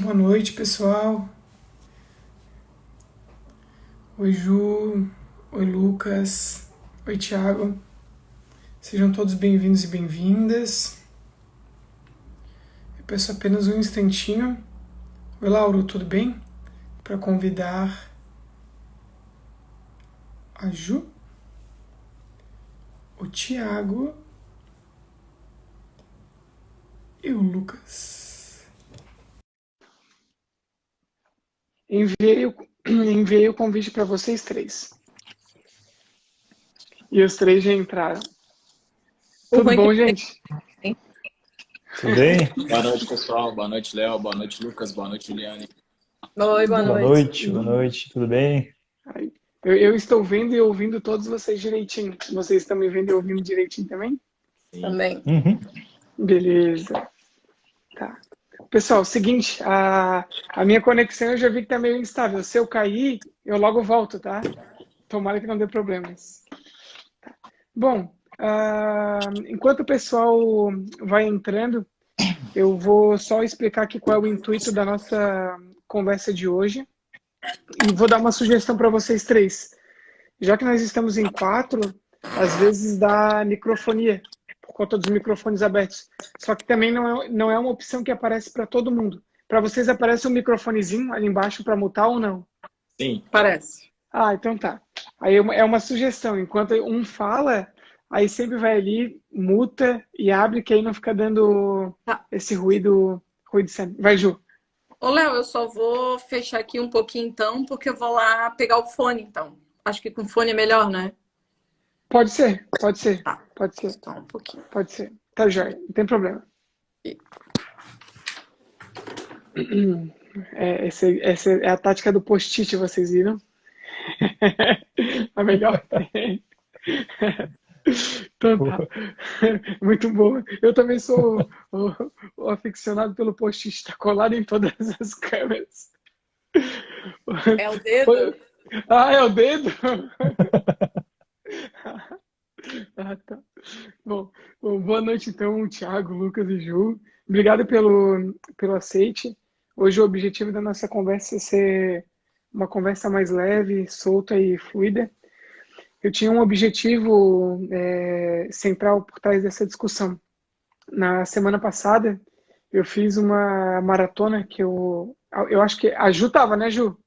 Boa noite, pessoal. Oi, Ju. Oi, Lucas. Oi, Thiago. Sejam todos bem-vindos e bem-vindas. Eu peço apenas um instantinho. Oi, Lauro, tudo bem? Para convidar a Ju, o Thiago e o Lucas. Enviei o convite para vocês três. E os três já entraram. Tudo bom, gente? Tudo bem? Boa noite, pessoal. Boa noite, Léo. Boa noite, Lucas. Boa noite, Juliane. Oi, boa Boa noite. noite, boa noite, tudo bem? Eu estou vendo e ouvindo todos vocês direitinho. Vocês estão me vendo e ouvindo direitinho também? Sim. Também. Uhum. Beleza. Tá. Pessoal, seguinte, a minha conexão eu já vi que tá meio instável. Se eu cair, eu logo volto, tá? Tomara que não dê problemas. Tá. Bom, enquanto o pessoal vai entrando, eu vou só explicar aqui qual é o intuito da nossa conversa de hoje. E vou dar uma sugestão para vocês três. Já que nós estamos em 4, às vezes dá microfonia, por conta dos microfones abertos. Só que também não é uma opção que aparece para todo mundo. Para vocês aparece um microfonezinho ali embaixo para mutar ou não? Sim. Parece. Ah, então tá. Aí é uma sugestão. Enquanto um fala, aí sempre vai ali, muta e abre, que aí não fica dando esse ruído sempre. Vai, Ju. Ô, Léo, eu só vou fechar aqui um pouquinho então, porque eu vou lá pegar o fone, então. Acho que com fone é melhor, né? Pode ser, pode ser. Tá. Pode ser, Só um pouquinho. pode ser. Tá jóia, não tem problema. Essa é a tática do post-it, vocês viram? A melhor. Então tá. Muito boa. Eu também sou o aficionado pelo post-it, tá colado em todas as câmeras. É o dedo? Ah, é o dedo? Ah, tá. Bom, boa noite então, Thiago, Lucas e Ju. Obrigado pelo aceite. Hoje o objetivo da nossa conversa é ser uma conversa mais leve, solta e fluida. Eu tinha um objetivo central por trás dessa discussão. Na semana passada, eu fiz uma maratona que eu acho que a Ju tava, né, Ju?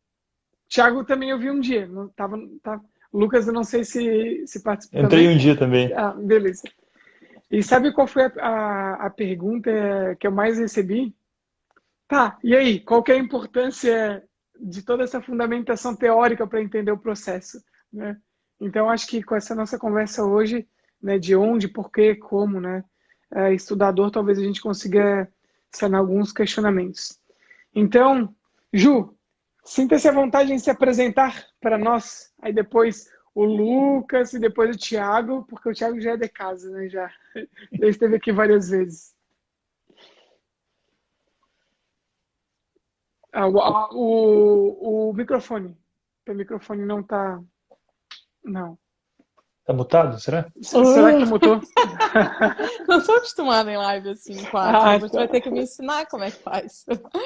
Thiago também eu vi um dia. Não tava. Lucas, eu não sei se participou. Entrei também. um dia também. Ah, beleza. E sabe qual foi a pergunta que eu mais recebi? Tá, e aí? Qual que é a importância de toda essa fundamentação teórica para entender o processo, né? Então, acho que com essa nossa conversa hoje, né, de onde, porquê, como, né, estudador, talvez a gente consiga sanar alguns questionamentos. Então, Ju, sinta-se à vontade em se apresentar para nós, aí depois o Lucas e depois o Thiago, porque o Thiago já é de casa, né, já esteve aqui várias vezes. O microfone. O microfone não tá... Não. Tá mutado, será? Será que mutou? Não sou acostumada em live assim, quatro. Você vai ter que me ensinar como é que faz.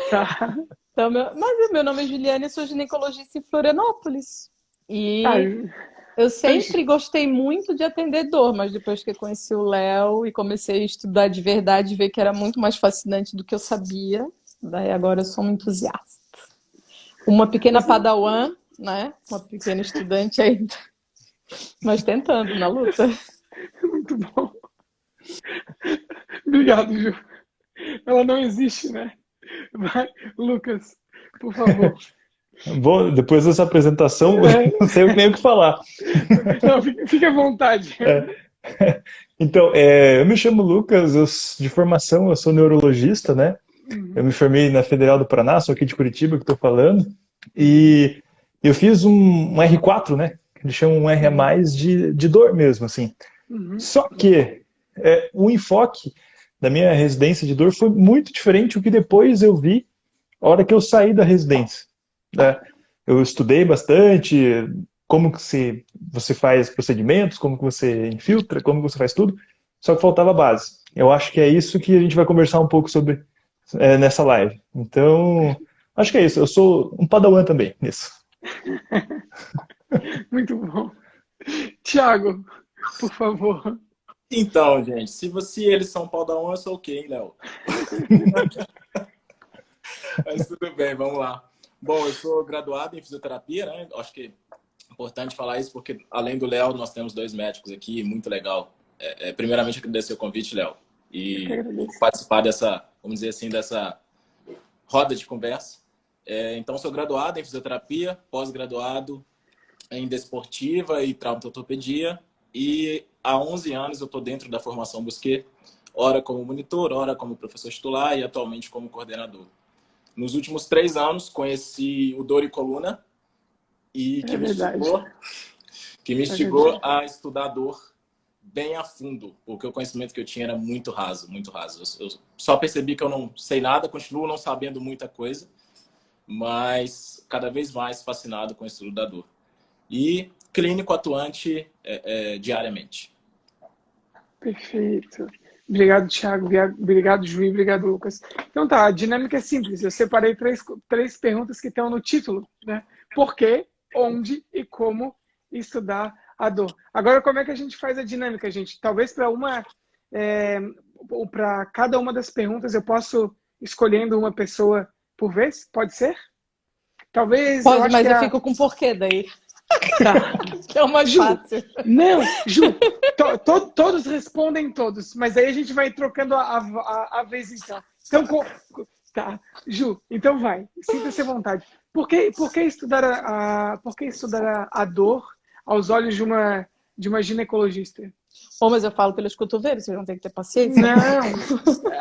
Tá. Então, mas meu nome é Juliane, eu sou ginecologista em Florianópolis. E eu sempre gostei muito de atender dor, mas depois que eu conheci o Léo e comecei a estudar de verdade, ver que era muito mais fascinante do que eu sabia. Daí agora eu sou uma entusiasta. Uma pequena padawan, né? Uma pequena estudante ainda. Mas tentando, na luta. Muito bom. Obrigado, Ju. Ela não existe, né? Vai, Lucas, por favor. Bom, depois dessa apresentação, não sei nem o que falar. Não, fique à vontade. Então, eu me chamo Lucas, de formação eu sou neurologista, né? Eu me formei na Federal do Paraná, sou aqui de Curitiba que estou falando. E eu fiz um R4, né? Eles chamam um R a mais de dor mesmo, assim. Só que o enfoque da minha residência de dor foi muito diferente do que depois eu vi a hora que eu saí da residência, né? Eu estudei bastante como que você faz procedimentos, como que você infiltra, como que você faz tudo, só que faltava base. Eu acho que é isso que a gente vai conversar um pouco sobre nessa live. Então, acho que é isso. Eu sou um padawan também nisso. Muito bom. Tiago, por favor. Então, gente, se eles são pau da eu sou o quê, hein, Léo? Mas tudo bem, vamos lá. Bom, eu sou graduado em fisioterapia, né? Acho que é importante falar isso porque, além do Léo, nós temos 2 médicos aqui, muito legal. Primeiramente, agradecer o convite, Léo, e participar dessa, vamos dizer assim, dessa roda de conversa. Então, sou graduado em fisioterapia, pós-graduado em desportiva e traumatortopedia, e há 11 anos eu estou dentro da formação Busquet, ora como monitor, ora como professor titular e atualmente como coordenador. Nos últimos 3 anos, conheci o Dor e Coluna, e que me instigou a estudar dor bem a fundo, porque o conhecimento que eu tinha era muito raso, muito raso. Eu só percebi que eu não sei nada, continuo não sabendo muita coisa, mas cada vez mais fascinado com o estudo da dor. E clínico atuante diariamente. Perfeito. Obrigado, Thiago. Obrigado, Juí. Obrigado, Lucas. Então tá, a dinâmica é simples. Eu separei três perguntas que estão no título, né? Por quê, onde e como estudar a dor. Agora, como é que a gente faz a dinâmica, gente? Talvez para cada uma das perguntas eu posso escolhendo uma pessoa por vez? Pode ser? Talvez. Pode, mas eu fico com porquê daí. Tá. Que é o mais fácil. Não, Ju, todos respondem todos, mas aí a gente vai trocando a vez então. Então, tá, Ju, então vai, sinta-se à vontade. Por que estudar a dor aos olhos de uma ginecologista? Bom, mas eu falo pelos cotovelos, vocês vão ter que ter paciência.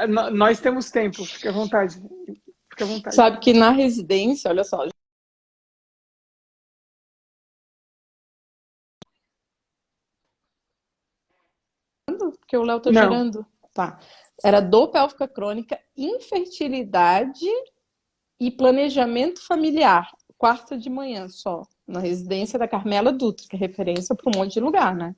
Não, nós temos tempo, fique à vontade. Fique à vontade. Sabe que na residência, olha só, porque o Léo tá girando. Tá. Era dor pélvica crônica, infertilidade e planejamento familiar. Quarta de manhã só. Na residência da Carmela Dutra, que é referência para um monte de lugar, né?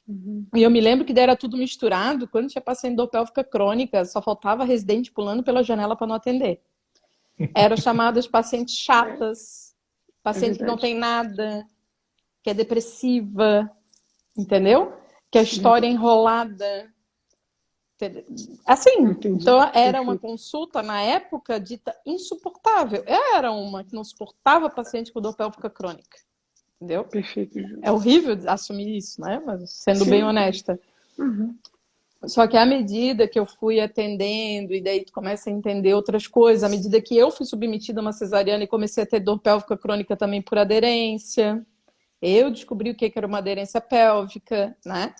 Uhum. E eu me lembro que era tudo misturado. Quando tinha paciente dor pélvica crônica, só faltava residente pulando pela janela para não atender. Eram chamadas pacientes chatas, paciente que não tem nada, que é depressiva, entendeu? Que a história é enrolada. Assim, entendi. Então era uma consulta na época dita insuportável. Era uma que não suportava paciente com dor pélvica crônica. Entendeu? Perfeito. É horrível assumir isso, né? Mas sendo bem honesta. Uhum. Só que à medida que eu fui atendendo, e daí tu começa a entender outras coisas, à medida que eu fui submetida a uma cesariana e comecei a ter dor pélvica crônica também por aderência, eu descobri o que era uma aderência pélvica, né?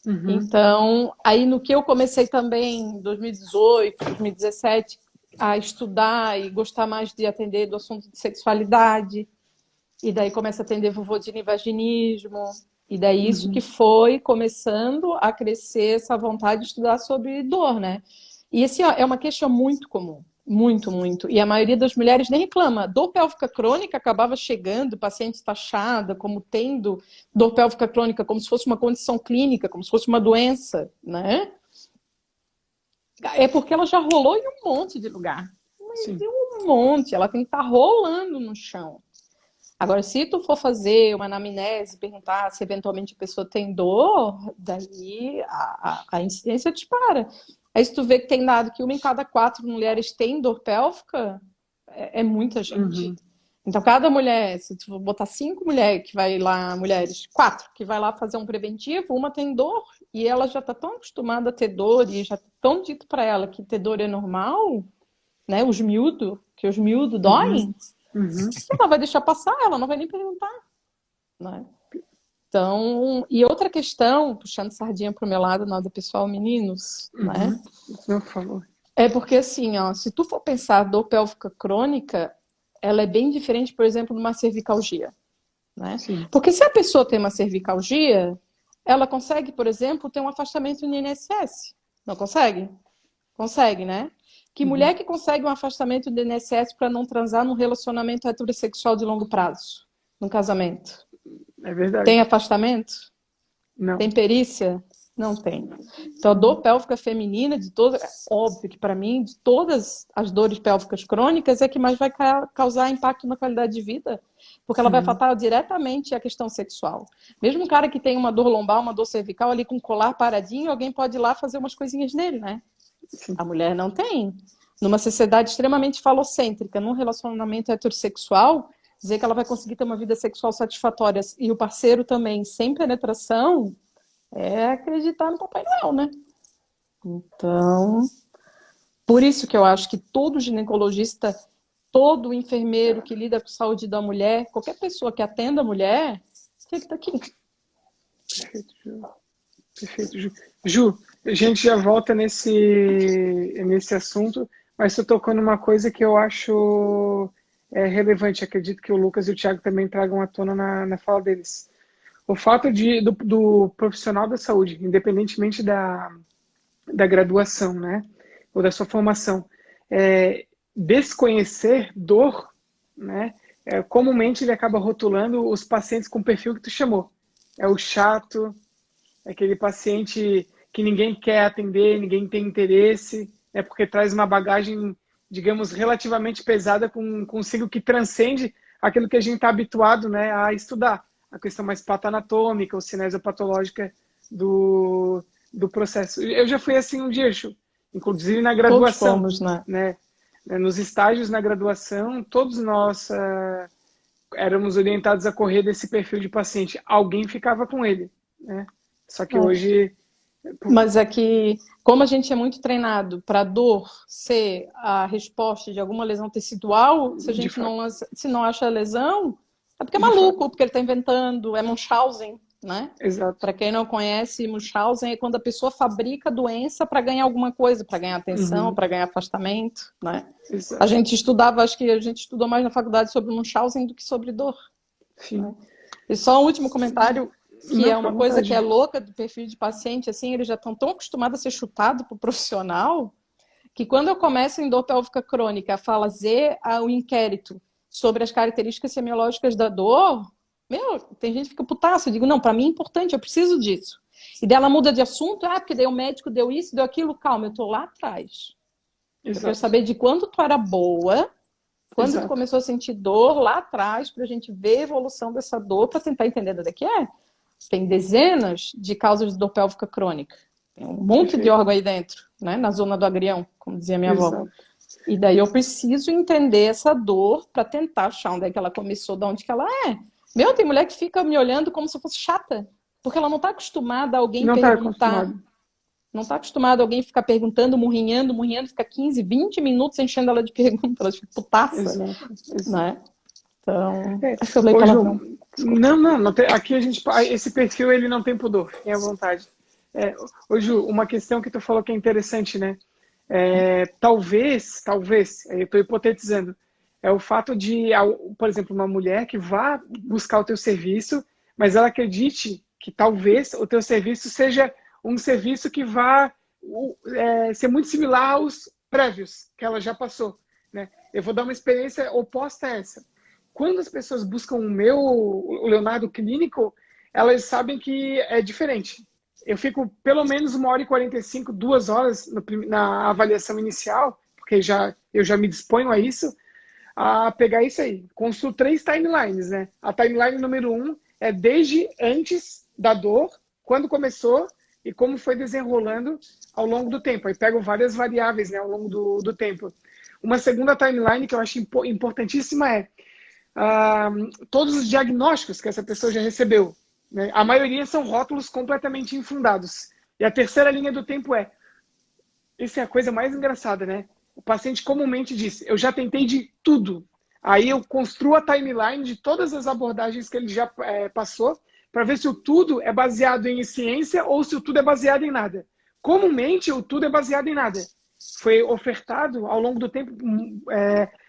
Uhum. Então, aí no que eu comecei também, em 2018, 2017, a estudar e gostar mais de atender do assunto de sexualidade, e daí começa a atender vulvodina e vaginismo, e daí isso que foi começando a crescer essa vontade de estudar sobre dor, né? E assim, ó, é uma queixa muito comum. Muito, muito. E a maioria das mulheres nem reclama. Dor pélvica crônica acabava chegando, paciente taxada como tendo dor pélvica crônica como se fosse uma condição clínica, como se fosse uma doença, né? É porque ela já rolou em um monte de lugar. Mas um monte. Ela tem que estar rolando no chão. Agora, se tu for fazer uma anamnese, perguntar se eventualmente a pessoa tem dor, daí a incidência dispara. Aí se tu vê que tem dado que 1 em cada 4 mulheres tem dor pélvica, é muita gente. Uhum. Então, cada mulher, se tu botar 5 mulheres que vai lá, mulheres, 4 que vai lá fazer um preventivo, uma tem dor e ela já tá tão acostumada a ter dor e já tá tão dito para ela que ter dor é normal, né? Que os miúdos doem. Uhum. Ela vai deixar passar, ela não vai nem perguntar, né? Então, e outra questão, puxando sardinha pro meu lado, nada pessoal, meninos, né? Por favor. É porque assim, ó, se tu for pensar dor pélvica crônica, ela é bem diferente, por exemplo, de uma cervicalgia, né? Sim. Porque se a pessoa tem uma cervicalgia, ela consegue, por exemplo, ter um afastamento no INSS. Não consegue? Consegue, né? Que mulher que consegue um afastamento do INSS para não transar num relacionamento heterossexual de longo prazo, num casamento? É verdade. Tem afastamento? Não. Tem perícia? Não tem. Então, a dor pélvica feminina, de todas, é óbvio que para mim, de todas as dores pélvicas crônicas, é que mais vai causar impacto na qualidade de vida, porque ela vai afetar diretamente a questão sexual. Mesmo um cara que tem uma dor lombar, uma dor cervical ali com o colar paradinho, alguém pode ir lá fazer umas coisinhas nele, né? Sim. A mulher não tem. Numa sociedade extremamente falocêntrica, num relacionamento heterossexual, dizer que ela vai conseguir ter uma vida sexual satisfatória e o parceiro também sem penetração, é acreditar no Papai Noel, né? Então, por isso que eu acho que todo ginecologista, todo enfermeiro que lida com a saúde da mulher, qualquer pessoa que atenda a mulher, tem que estar aqui. Perfeito, Ju. Perfeito, Ju. Ju, a gente já volta nesse assunto, mas você tocou numa coisa que eu acho relevante. Acredito que o Lucas e o Thiago também tragam à tona na fala deles. O fato do profissional da saúde, independentemente da graduação, né, ou da sua formação, desconhecer dor, né, comumente ele acaba rotulando os pacientes com o perfil que tu chamou. É o chato, é aquele paciente que ninguém quer atender, ninguém tem interesse, porque traz uma bagagem, digamos, relativamente pesada consigo, que transcende aquilo que a gente está habituado, né, a estudar. A questão mais patoanatômica, ou cinésia patológica do processo. Eu já fui assim um dia, Chu, inclusive na graduação. Todos fomos, né? Nos estágios na graduação, todos nós éramos orientados a correr desse perfil de paciente. Alguém ficava com ele, né? Só que hoje... Mas é que, como a gente é muito treinado para dor ser a resposta de alguma lesão tecidual, se a gente não acha a lesão, é porque é maluco, porque ele está inventando, é Munchausen, né? Exato. Para quem não conhece, Munchausen é quando a pessoa fabrica doença para ganhar alguma coisa, para ganhar atenção, para ganhar afastamento, né? Exato. A gente estudava, acho que a gente estudou mais na faculdade sobre Munchausen do que sobre dor. Sim. Né? E só um último comentário, que não, é uma coisa que é louca do perfil de paciente, assim, eles já estão tão acostumados a ser chutados por profissional, que quando eu começo em dor pélvica crônica a fazer o inquérito sobre as características semiológicas da dor, tem gente que fica putaça. Eu digo, não, para mim é importante, eu preciso disso. E dela muda de assunto, porque daí o médico deu isso, deu aquilo, calma, eu tô lá atrás. Exato. Eu quero saber de quando tu era boa, quando tu começou a sentir dor lá atrás, pra gente ver a evolução dessa dor, para tentar entender onde é que é. Tem dezenas de causas de dor pélvica crônica. Tem um monte de órgão aí dentro, né? Na zona do agrião, como dizia minha avó. E daí eu preciso entender essa dor para tentar achar onde é que ela começou, de onde que ela é. Tem mulher que fica me olhando como se eu fosse chata, porque ela não está acostumada a alguém perguntar. Não está acostumada a alguém ficar perguntando, murrinhando, fica 15, 20 minutos enchendo ela de perguntas, ela fica putaça. Exato. Né? Então, acho que eu falei não tem, aqui esse perfil ele não tem pudor, fiquem à vontade. Ô Ju, uma questão que tu falou que é interessante, né? Talvez, eu estou hipotetizando, é o fato de, por exemplo, uma mulher que vá buscar o teu serviço, mas ela acredite que talvez o teu serviço seja um serviço que vá ser muito similar aos prévios que ela já passou, né? Eu vou dar uma experiência oposta a essa. Quando as pessoas buscam o Leonardo clínico, elas sabem que é diferente. Eu fico pelo menos 1h45, 2 horas na avaliação inicial, porque eu já me disponho a isso, a pegar isso aí. Construo 3 timelines, né? A timeline número 1 é desde antes da dor, quando começou e como foi desenrolando ao longo do tempo. Aí pego várias variáveis, né, ao longo do tempo. Uma segunda timeline que eu acho importantíssima é todos os diagnósticos que essa pessoa já recebeu. Né? A maioria são rótulos completamente infundados. E a terceira linha do tempo essa é a coisa mais engraçada, né? O paciente comumente diz, eu já tentei de tudo. Aí eu construo a timeline de todas as abordagens que ele já passou, para ver se o tudo é baseado em ciência ou se o tudo é baseado em nada. Comumente, o tudo é baseado em nada. Foi ofertado ao longo do tempo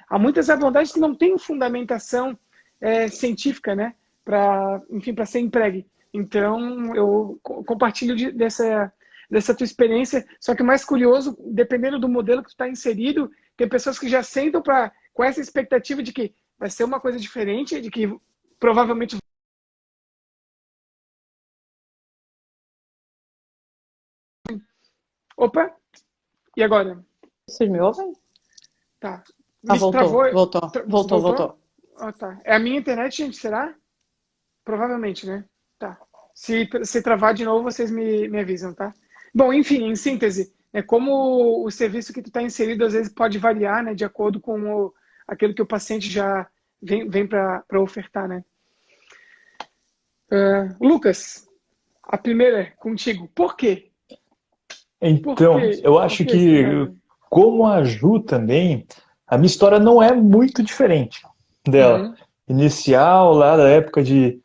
há muitas abordagens que não têm fundamentação científica, né? Para ser empregue. Então, eu compartilho dessa tua experiência. Só que o mais curioso, dependendo do modelo que tu está inserido, tem pessoas que já sentam com essa expectativa de que vai ser uma coisa diferente, de que provavelmente Opa, e agora? Vocês me ouvem? Tá. Ah, Me travou? voltou. Ah, tá. É a minha internet, gente, será? Provavelmente, né? Tá. Se travar de novo, vocês me avisam, tá? Bom, enfim, em síntese, como o serviço que tu está inserido às vezes pode variar, né, de acordo com aquilo que o paciente já vem para ofertar, né? Lucas, a primeira é contigo. Por quê? Então, eu acho que, como a Ju também, a minha história não é muito diferente dela. Uhum. Inicial, lá da época de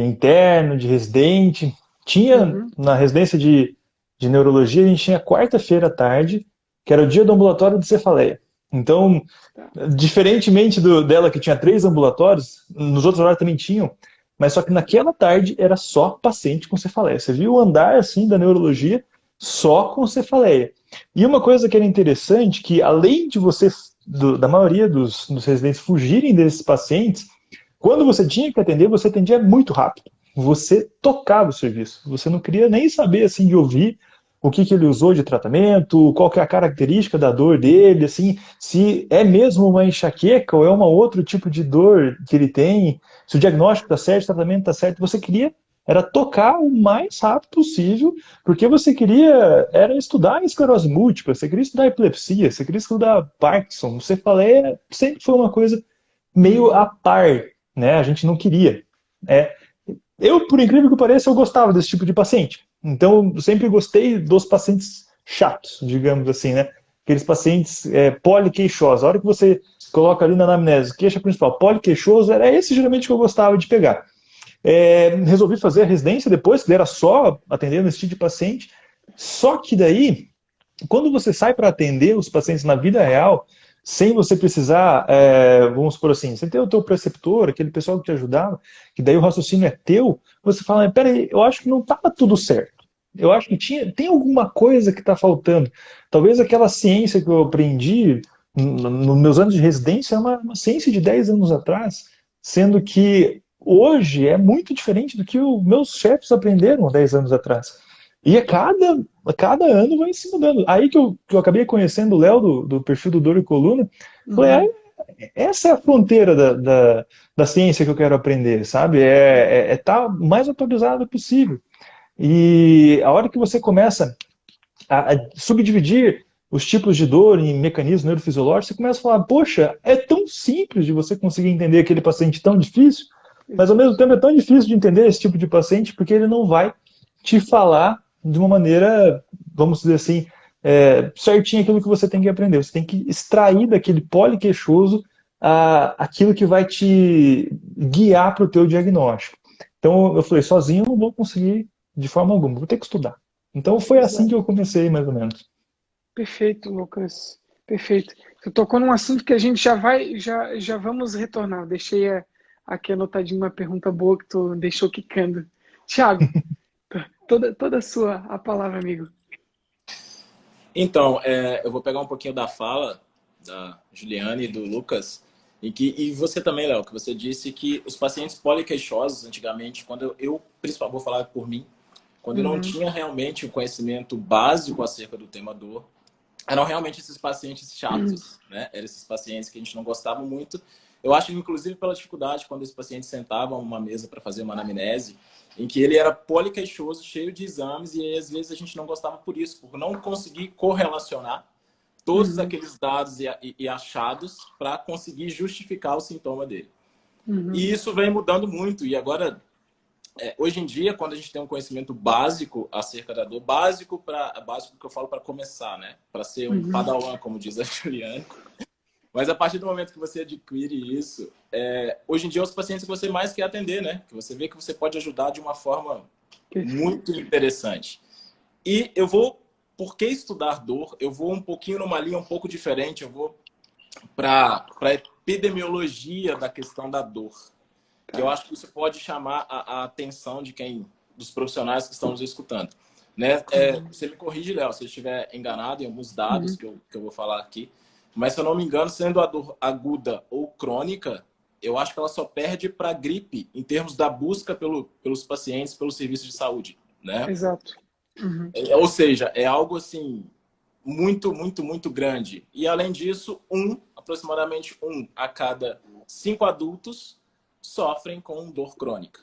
interno, de residente. Tinha, na residência de neurologia, a gente tinha quarta-feira à tarde, que era o dia do ambulatório de cefaleia. Então, diferentemente dela, que tinha 3 ambulatórios, nos outros horários também tinham, mas só que naquela tarde era só paciente com cefaleia. Você viu o andar assim da neurologia só com cefaleia. E uma coisa que era interessante, que além de você, da maioria dos residentes fugirem desses pacientes, quando você tinha que atender, você atendia muito rápido. Você tocava o serviço. Você não queria nem saber assim de ouvir o que ele usou de tratamento, qual que é a característica da dor dele, assim, se é mesmo uma enxaqueca ou é um outro tipo de dor que ele tem, se o diagnóstico está certo, o tratamento está certo. Você queria era tocar o mais rápido possível, porque você queria era estudar esclerose múltipla, você queria estudar epilepsia, você queria estudar Parkinson. Cefaleia sempre foi uma coisa meio a par, né? A gente não queria. Eu, por incrível que pareça, eu gostava desse tipo de paciente. Então, eu sempre gostei dos pacientes chatos, digamos assim, né? Aqueles pacientes poliqueixosos. A hora que você coloca ali na anamnese, queixa principal, poliqueixoso, era esse geralmente que eu gostava de pegar. Resolvi fazer a residência depois, que era só atendendo esse tipo de paciente. Só que daí, quando você sai para atender os pacientes na vida real, sem você precisar, vamos supor assim, sem ter o teu preceptor, aquele pessoal que te ajudava, que daí o raciocínio é teu, você fala, peraí, eu acho que não estava tudo certo. Eu acho que tem alguma coisa que está faltando. Talvez aquela ciência que eu aprendi nos meus anos de residência é uma ciência de 10 anos atrás, sendo que hoje é muito diferente do que os meus chefes aprenderam há 10 anos atrás. E a cada ano vai se mudando. Aí que eu acabei conhecendo o Léo do perfil do Dor e Coluna, falei, essa é a fronteira da ciência que eu quero aprender, sabe? Tá mais atualizado possível. E a hora que você começa a subdividir os tipos de dor em mecanismos neurofisiológicos, você começa a falar, poxa, é tão simples de você conseguir entender aquele paciente tão difícil, mas ao mesmo tempo é tão difícil de entender esse tipo de paciente porque ele não vai te falar de uma maneira, vamos dizer assim, certinho aquilo que você tem que aprender. Você tem que extrair daquele poliqueixoso aquilo que vai te guiar para o teu diagnóstico. Então eu falei, sozinho eu não vou conseguir de forma alguma, vou ter que estudar. Então foi assim que eu comecei, mais ou menos. Perfeito, Lucas. Perfeito. Tu tocou num assunto que a gente já vamos retornar. Deixei aqui anotadinho uma pergunta boa que tu deixou quicando. Thiago, toda a palavra, amigo. Então, eu vou pegar um pouquinho da fala da Juliane e do Lucas, e você também, Léo, que você disse que os pacientes poliqueixosos, antigamente, quando eu principalmente vou falar por mim, quando eu não tinha realmente o conhecimento básico acerca do tema dor, eram realmente esses pacientes chatos, né? Eram esses pacientes que a gente não gostava muito. Eu acho, inclusive, pela dificuldade, quando esse paciente sentava numa mesa para fazer uma anamnese, em que ele era poliqueixoso, cheio de exames, e aí, às vezes a gente não gostava por isso, por não conseguir correlacionar todos aqueles dados e achados para conseguir justificar o sintoma dele. E isso vem mudando muito, e agora, hoje em dia, quando a gente tem um conhecimento básico acerca da dor, básico que eu falo para começar, né? Para ser um padawan, como diz a Juliane. Mas a partir do momento que você adquire isso, hoje em dia é os pacientes que você mais quer atender, né? Que você vê que você pode ajudar de uma forma muito interessante. E eu vou, por que estudar dor? Eu vou um pouquinho numa linha um pouco diferente. Eu vou para a epidemiologia da questão da dor. Eu acho que isso pode chamar a atenção dos profissionais que estão nos escutando. Né? Você me corrige, Léo, se eu estiver enganado em alguns dados que eu vou falar aqui. Mas, se eu não me engano, sendo a dor aguda ou crônica, eu acho que ela só perde para a gripe em termos da busca pelos pacientes, pelo serviço de saúde, né? Exato. Ou seja, é algo assim muito, muito, muito grande. E além disso, aproximadamente 1 a cada 5 adultos sofrem com dor crônica.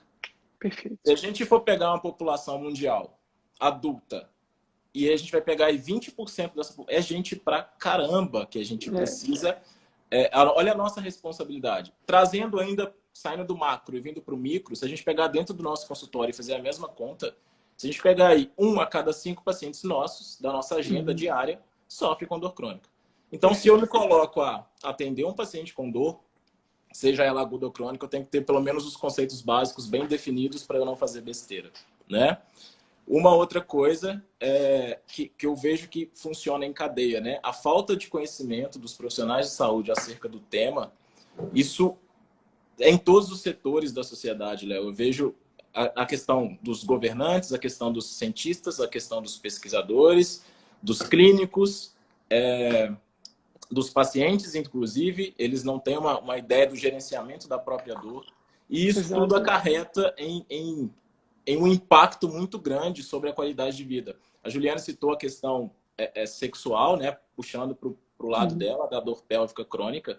Perfeito. Se a gente for pegar uma população mundial adulta e a gente vai pegar aí 20% dessa população, é gente pra caramba que a gente precisa. Olha a nossa responsabilidade. Trazendo ainda, saindo do macro e vindo para o micro, se a gente pegar dentro do nosso consultório e fazer a mesma conta, se a gente pegar aí 1 a cada 5 pacientes nossos, da nossa agenda diária, sofre com dor crônica. Então, se eu me coloco a atender um paciente com dor, seja ela aguda ou crônica, eu tenho que ter pelo menos os conceitos básicos bem definidos para eu não fazer besteira, né? Uma outra coisa que eu vejo que funciona em cadeia, né? A falta de conhecimento dos profissionais de saúde acerca do tema, isso é em todos os setores da sociedade, Léo. Eu vejo a questão dos governantes, a questão dos cientistas, a questão dos pesquisadores, dos clínicos, dos pacientes, inclusive, eles não têm uma ideia do gerenciamento da própria dor. E isso tudo acarreta em um impacto muito grande sobre a qualidade de vida. A Juliana citou a questão sexual, né, puxando para o lado dela, da dor pélvica crônica,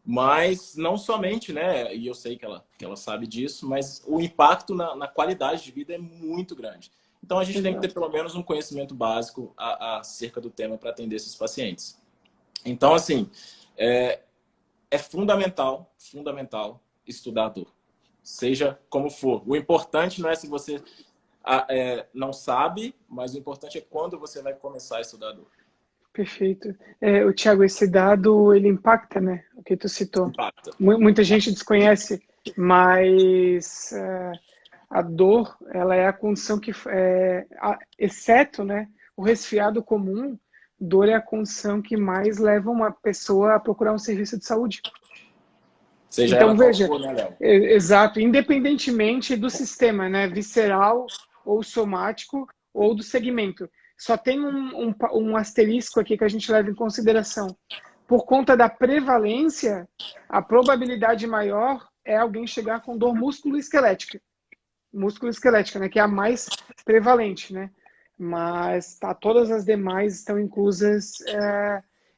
mas não somente, né, e eu sei que ela sabe disso, mas o impacto na qualidade de vida é muito grande. Então, a gente tem que ter pelo menos um conhecimento básico acerca do tema para atender esses pacientes. Então, assim, é fundamental estudar a dor. Seja como for. O importante não é se você não sabe, mas o importante é quando você vai começar a estudar a dor. Perfeito. O Thiago, esse dado, ele impacta, né? O que tu citou. Impacta. Muita gente desconhece, mas a dor, ela é a condição que, exceto, né, o resfriado comum, dor é a condição que mais leva uma pessoa a procurar um serviço de saúde. Seja então, ela veja, qual for, né, Léo? Exato, independentemente do sistema, né, visceral ou somático ou do segmento. Só tem um asterisco aqui que a gente leva em consideração. Por conta da prevalência, a probabilidade maior é alguém chegar com dor músculo-esquelética. Músculo-esquelética, né, que é a mais prevalente, né? Mas todas as demais estão inclusas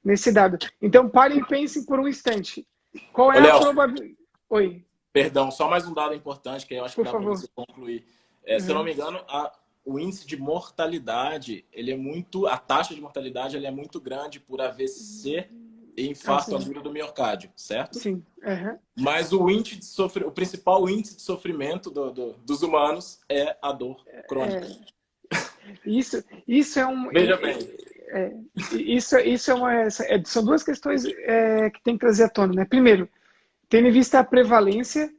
nesse dado. Então, parem e pensem por um instante. Qual é a probabilidade... Oi. Perdão, só mais um dado importante que eu acho que dá para você concluir. Se eu não me engano, o índice de mortalidade, a taxa de mortalidade ele é muito grande por AVC e infarto agudo do miocárdio, certo? Sim. Mas o principal índice de sofrimento dos humanos é a dor crônica. Isso é um... Veja bem. São duas questões que tem que trazer à tona, né? Primeiro, tendo em vista a prevalência,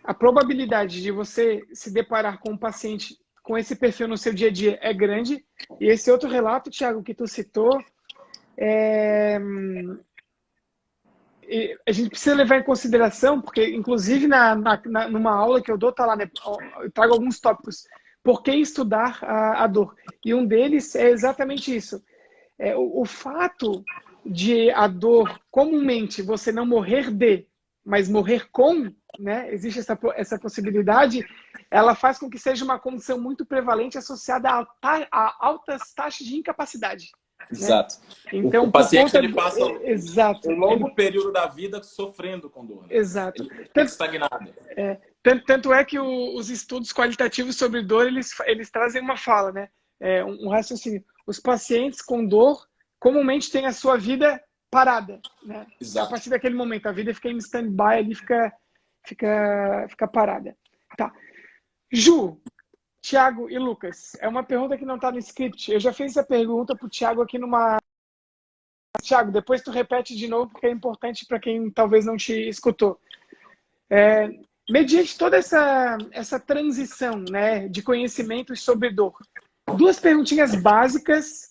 a probabilidade de você se deparar com um paciente com esse perfil no seu dia a dia é grande. E esse outro relato, Thiago, que tu citou, a gente precisa levar em consideração, porque inclusive numa aula que eu dou, tá lá, né? Eu trago alguns tópicos. Por que estudar a dor? E um deles é exatamente isso. O fato de a dor, comumente, você não morrer mas morrer com, né? Existe essa possibilidade, ela faz com que seja uma condição muito prevalente associada a altas taxas de incapacidade. Exato. Né? Então, o paciente ele passa um longo ele... período da vida sofrendo com dor. Né? Exato. Ele fica estagnado. Tanto é que os estudos qualitativos sobre dor, eles trazem uma fala, né? Um raciocínio. Os pacientes com dor comumente têm a sua vida parada, né? Exato. A partir daquele momento, a vida fica em stand-by ali, fica parada. Tá. Ju, Thiago e Lucas, é uma pergunta que não está no script. Eu já fiz essa pergunta para o Thiago aqui numa... Thiago, depois tu repete de novo, porque é importante para quem talvez não te escutou. Mediante toda essa transição, né, de conhecimentos sobre dor, duas perguntinhas básicas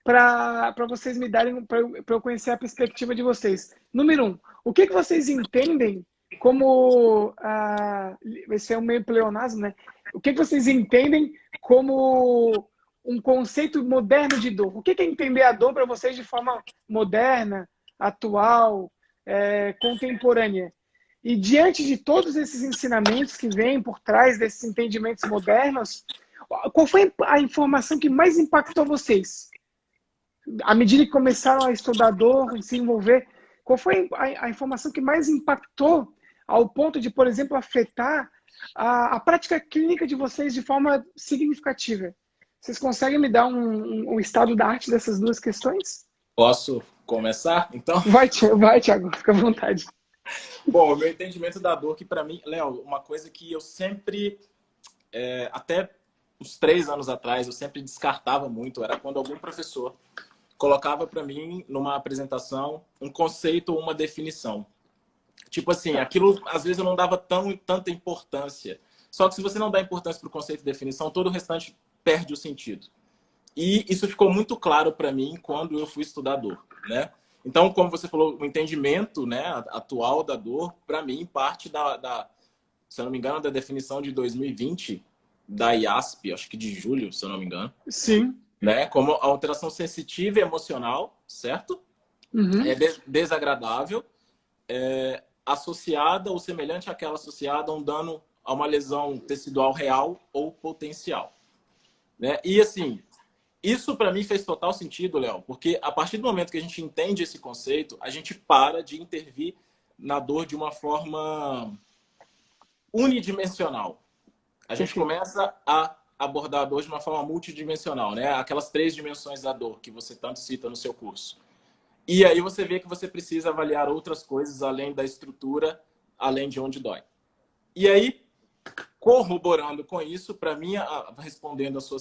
para vocês me darem, para eu conhecer a perspectiva de vocês. Número 1, o que vocês entendem como... esse é um meio pleonasmo, né? O que vocês entendem como um conceito moderno de dor? O que é entender a dor para vocês de forma moderna, atual, contemporânea? E diante de todos esses ensinamentos que vêm por trás desses entendimentos modernos, Qual foi a informação que mais impactou vocês? À medida que começaram a estudar dor e se envolver, qual foi a informação que mais impactou ao ponto de, por exemplo, afetar a prática clínica de vocês de forma significativa? Vocês conseguem me dar um estado da arte dessas duas questões? Posso começar, então? Vai, Thiago, fica à vontade. Bom, o meu entendimento da dor, que para mim, Léo, uma coisa que eu sempre, até uns 3 anos atrás, eu sempre descartava muito, era quando algum professor colocava para mim, numa apresentação, um conceito ou uma definição. Tipo assim, aquilo, às vezes, eu não dava tanta importância. Só que se você não dá importância para o conceito e definição, todo o restante perde o sentido. E isso ficou muito claro para mim quando eu fui estudar dor, né? Então, como você falou, o entendimento, né, atual da dor, para mim, parte se eu não me engano, da definição de 2020, da IASP, acho que de julho, se eu não me engano. Sim. Né? Como alteração sensitiva e emocional, certo? Uhum. É desagradável, associada ou semelhante àquela associada a um dano, a uma lesão tecidual real ou potencial. Né? E assim, isso para mim fez total sentido, Léo, porque a partir do momento que a gente entende esse conceito, a gente para de intervir na dor de uma forma unidimensional. A gente começa a abordar a dor de uma forma multidimensional, né? Aquelas 3 dimensões da dor que você tanto cita no seu curso. E aí você vê que você precisa avaliar outras coisas além da estrutura, além de onde dói. E aí, corroborando com isso, para mim, respondendo a sua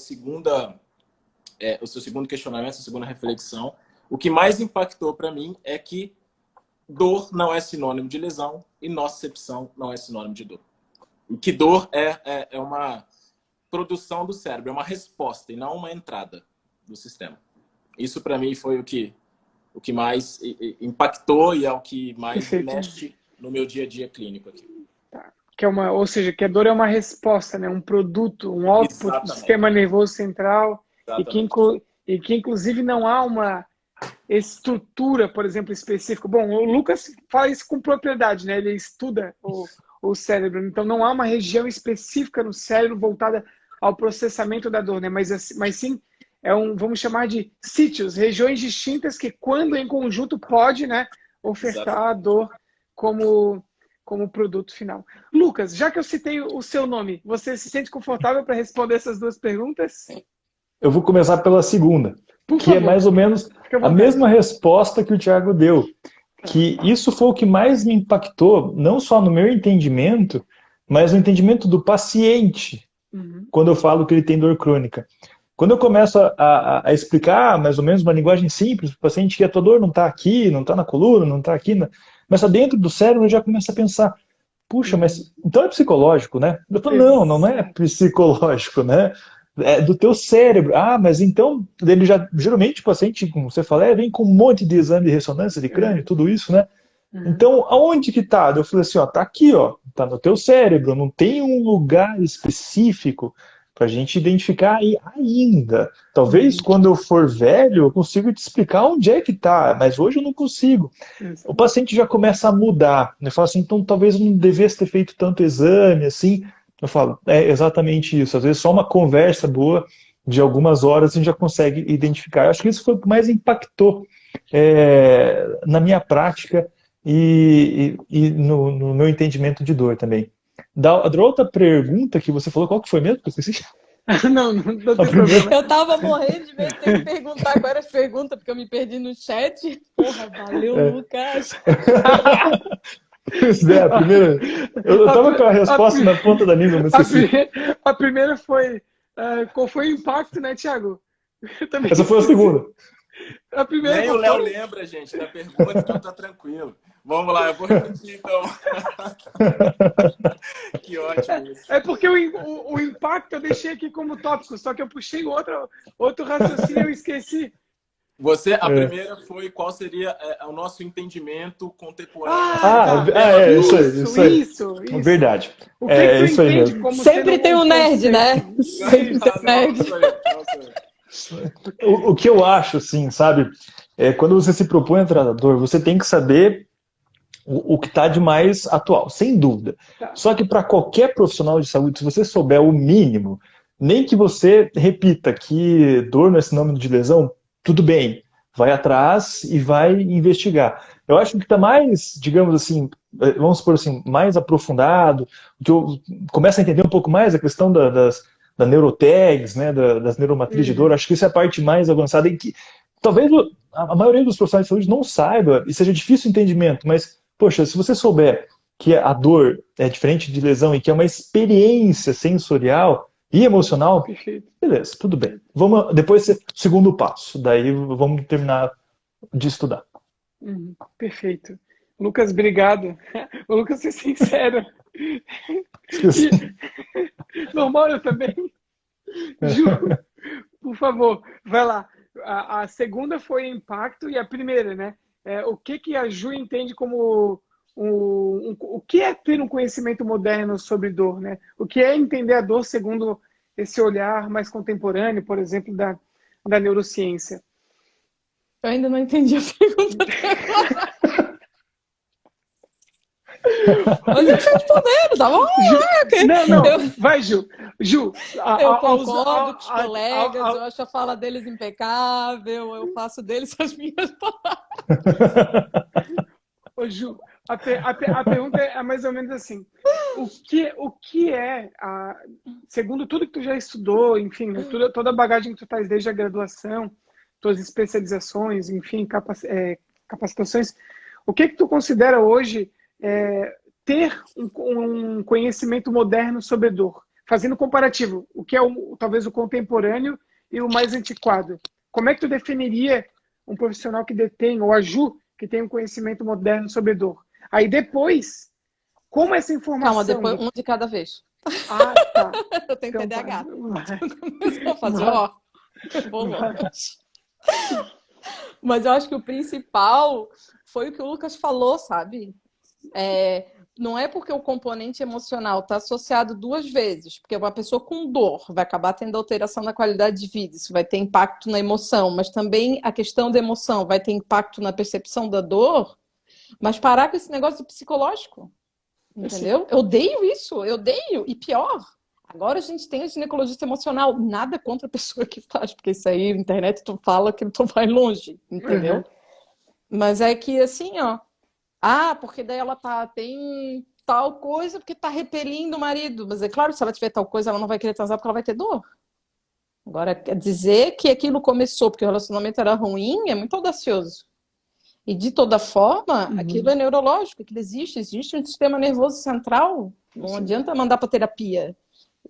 o seu segundo questionamento, a sua segunda reflexão, o que mais impactou para mim é que dor não é sinônimo de lesão e nocicepção não é sinônimo de dor. E que dor é uma produção do cérebro, é uma resposta e não uma entrada do sistema. Isso para mim foi o que mais impactou e é o que mais mexe no meu dia a dia clínico aqui. Tá. Ou seja, que a dor é uma resposta, né? Um produto, um output do sistema nervoso central e que inclusive não há uma estrutura, por exemplo, específica. Bom, o Lucas fala isso com propriedade, né? Ele estuda o cérebro, então não há uma região específica no cérebro voltada ao processamento da dor, né? Mas sim, vamos chamar de sítios, regiões distintas que, quando em conjunto, pode, né, ofertar a dor como produto final. Lucas, já que eu citei o seu nome, você se sente confortável para responder essas duas perguntas? Eu vou começar pela segunda, que é mais ou menos a mesma resposta que o Thiago deu. Que isso foi o que mais me impactou, não só no meu entendimento, mas no entendimento do paciente, quando eu falo que ele tem dor crônica. Quando eu começo a explicar mais ou menos uma linguagem simples para o paciente que a tua dor não está aqui, não está na coluna, não está aqui, mas está dentro do cérebro, eu já começo a pensar, puxa, mas então é psicológico, né? Eu falo, não é psicológico, né? É do teu cérebro. Ah, mas então, ele geralmente o paciente, como você fala, vem com um monte de exame de ressonância de crânio, tudo isso, né? Então, aonde que tá? Eu falei assim, tá aqui, tá no teu cérebro, não tem um lugar específico pra gente identificar aí ainda. Talvez quando eu for velho, eu consiga te explicar onde é que tá, mas hoje eu não consigo. O paciente já começa a mudar, né? Fala assim, então talvez eu não devesse ter feito tanto exame, assim. Eu falo, é exatamente isso. Às vezes só uma conversa boa de algumas horas a gente já consegue identificar. Eu acho que isso foi o que mais impactou na minha prática e no meu entendimento de dor também. Da outra pergunta que você falou, qual que foi mesmo? Que eu esqueci. Não tem problema. Eu tava morrendo de medo de ter que perguntar agora as perguntas, porque eu me perdi no chat. Porra, valeu, Lucas. A primeira, eu tava com a resposta na ponta da língua, mas a primeira foi qual foi o impacto, né, Thiago? Essa foi a segunda. A primeira Nem o Léo lembra, gente, da pergunta, então tá tranquilo. Vamos lá, eu vou repetir então. Que ótimo isso. É porque o impacto eu deixei aqui como tópico, só que eu puxei outro raciocínio e eu esqueci. A primeira foi qual seria o nosso entendimento contemporâneo. Isso. Verdade. O que isso aí mesmo. Sempre tem um nerd, né? Sempre tem um nerd. O que eu acho, assim, sabe? Quando você se propõe a tratar dor, você tem que saber o que está de mais atual, sem dúvida. Só que para qualquer profissional de saúde, se você souber o mínimo, Nem que você repita que dor não é sinônimo de lesão, tudo bem, vai atrás e vai investigar. Eu acho que está mais, digamos assim, vamos supor assim, mais aprofundado, que eu começo a entender um pouco mais a questão da neurotags, né, das neuromatrizes de dor. Acho que isso é a parte mais avançada e que talvez a maioria dos profissionais de saúde não saiba e seja difícil o entendimento, mas, poxa, se você souber que a dor é diferente de lesão e que é uma experiência sensorial e emocional, Perfeito. beleza, tudo bem. Vamos depois segundo passo, daí vamos terminar de estudar. Perfeito. Lucas, obrigado. O Lucas, ser sincero. Normal, eu também. Ju, por favor, vai lá. A segunda foi impacto e a primeira, né? O que a Ju entende como o que é ter um conhecimento moderno sobre dor, né? O que é entender a dor segundo esse olhar mais contemporâneo, por exemplo, da neurociência? Eu ainda não entendi a pergunta até agora. Mas eu tô respondendo, tá bom? Não. Vai, Ju. Ju, eu concordo com os colegas, eu acho a fala deles impecável, eu faço deles as minhas palavras. Ô, Ju, a pergunta é mais ou menos assim. O que é, segundo tudo que tu já estudou, enfim, né, toda a bagagem que tu traz desde a graduação, tuas especializações, enfim, capacitações, o que tu considera hoje ter um conhecimento moderno sobre dor? Fazendo comparativo, o que é talvez o contemporâneo e o mais antiquado. Como é que tu definiria um profissional que detém, ou a Ju, que tem um conhecimento moderno sobre dor? Aí depois, como essa informação... Calma, depois um de cada vez. Ah, tá. Eu tenho Então, TDAH. Vai. Vou fazer, ó. Vou longe. Mas eu acho que o principal foi o que o Lucas falou, sabe? Não é porque o componente emocional está associado duas vezes, porque uma pessoa com dor vai acabar tendo alteração na qualidade de vida, isso vai ter impacto na emoção, mas também a questão da emoção vai ter impacto na percepção da dor, mas parar com esse negócio psicológico, entendeu? Eu odeio isso, eu odeio, e pior, agora a gente tem a ginecologista emocional, nada contra a pessoa que faz, porque isso aí, na internet, tu fala que tu vai longe, entendeu? Mas é que assim, ó, porque daí ela tem tal coisa porque tá repelindo o marido. Mas é claro, se ela tiver tal coisa, ela não vai querer transar porque ela vai ter dor. Agora, quer dizer que aquilo começou porque o relacionamento era ruim é muito audacioso. E de toda forma, aquilo é neurológico, aquilo existe um sistema nervoso central. Não adianta mandar para terapia,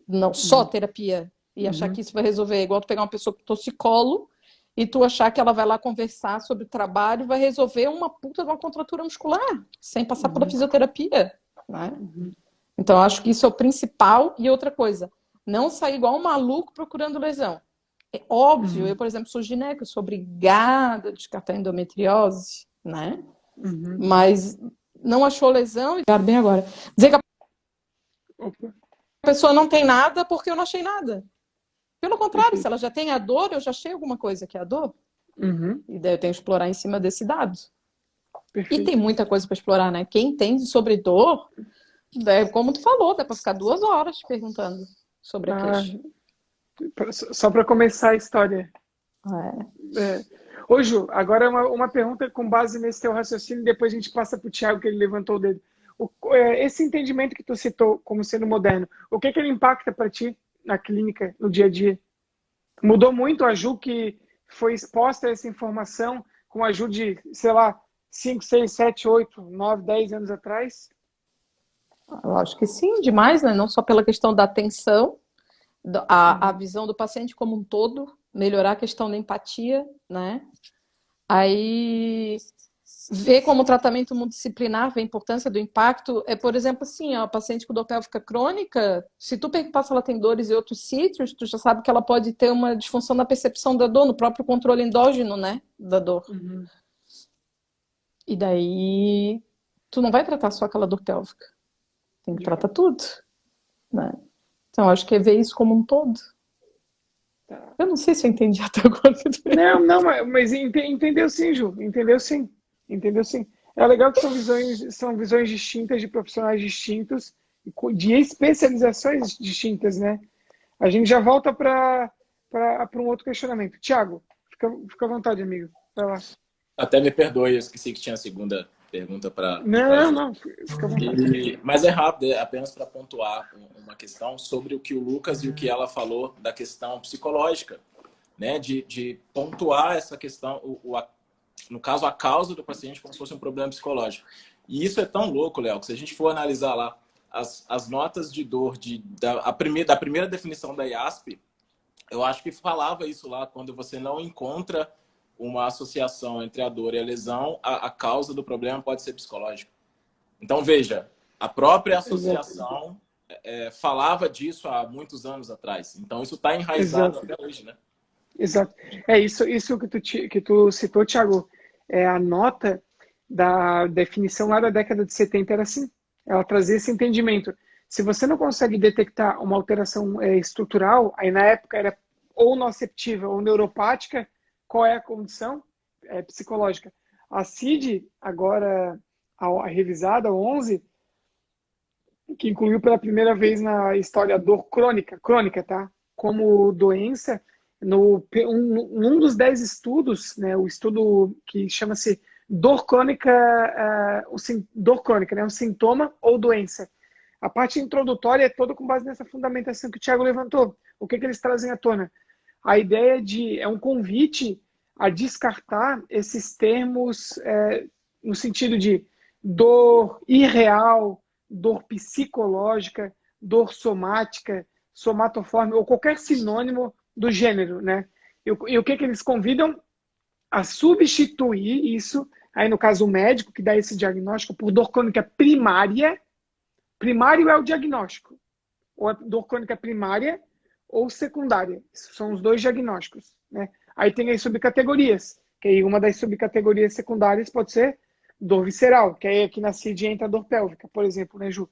não só terapia, e achar que isso vai resolver. É igual tu pegar uma pessoa que toxicólogo e tu achar que ela vai lá conversar sobre o trabalho e vai resolver uma puta de uma contratura muscular, sem passar pela fisioterapia, né? Então, acho que isso é o principal. E outra coisa, não sair igual um maluco procurando lesão. É óbvio, eu, por exemplo, sou gineco, eu sou obrigada a descartar endometriose, né? Mas não achou lesão, e bem agora. Dizer que a pessoa não tem nada porque eu não achei nada. Pelo contrário, se ela já tem a dor, eu já achei alguma coisa que é a dor. E daí eu tenho que explorar em cima desse dado. E tem muita coisa para explorar, né? Quem entende sobre dor, como tu falou, dá para ficar 2 horas perguntando sobre a queixa. Só para começar a história. Ô, Ju, agora uma pergunta com base nesse teu raciocínio, depois a gente passa para o Thiago, que ele levantou o dedo. Esse entendimento que tu citou como sendo moderno, o que ele impacta para ti na clínica, no dia a dia? Mudou muito a Ju, que foi exposta a essa informação com a Ju de, sei lá, 5, 6, 7, 8, 9, 10 anos atrás? Eu acho que sim, demais, né? Não só pela questão da atenção, a visão do paciente como um todo, melhorar a questão da empatia, né? Aí, ver como o tratamento multidisciplinar, ver a importância do impacto, por exemplo, assim, a paciente com dor pélvica crônica, se tu perguntar se ela tem dores em outros sítios, tu já sabe que ela pode ter uma disfunção na percepção da dor, no próprio controle endógeno, né, da dor. E daí, tu não vai tratar só aquela dor pélvica, tem que tratar tudo, né? Então, acho que é ver isso como um todo. Eu não sei se eu entendi até agora. Não, mas entendeu sim, Ju. Entendeu sim. É legal que são visões distintas de profissionais distintos, de especializações distintas, né? A gente já volta para um outro questionamento. Tiago, fica à vontade, amigo. Vai lá. Até me perdoe, eu esqueci que tinha a segunda pergunta para. Não, fica à vontade. Mas é rápido, é apenas para pontuar uma questão sobre o que o Lucas e o que ela falou da questão psicológica, né? De pontuar essa questão, no caso, a causa do paciente como se fosse um problema psicológico. E isso é tão louco, Léo, que se a gente for analisar lá as notas de dor da primeira definição da IASP, eu acho que falava isso lá, quando você não encontra uma associação entre a dor e a lesão, a causa do problema pode ser psicológico. Então, veja, a própria associação falava disso há muitos anos atrás. Então, isso está enraizado até hoje, né? Exato. É isso que tu citou, Thiago. A nota da definição lá da década de 70 era assim. Ela trazia esse entendimento. Se você não consegue detectar uma alteração estrutural, aí na época era ou nociceptiva ou neuropática, qual é a condição? Psicológica. A CID, agora a revisada, 11, que incluiu pela primeira vez na história a dor crônica, tá? Como doença, num dos 10 estudos, né, o estudo que chama-se dor crônica, né, um sintoma ou doença. A parte introdutória é toda com base nessa fundamentação que o Thiago levantou. O que eles trazem à tona? A ideia é um convite a descartar esses termos no sentido de dor irreal, dor psicológica, dor somática, somatoforme, ou qualquer sinônimo do gênero, né? E o que eles convidam? A substituir isso, aí no caso o médico que dá esse diagnóstico, por dor crônica primária. Primário é o diagnóstico. Ou é dor crônica primária ou secundária. Esses são os 2 diagnósticos, né? Aí tem as subcategorias, que aí uma das subcategorias secundárias pode ser dor visceral, que aí aqui na CID entra a dor pélvica, por exemplo, né, Ju?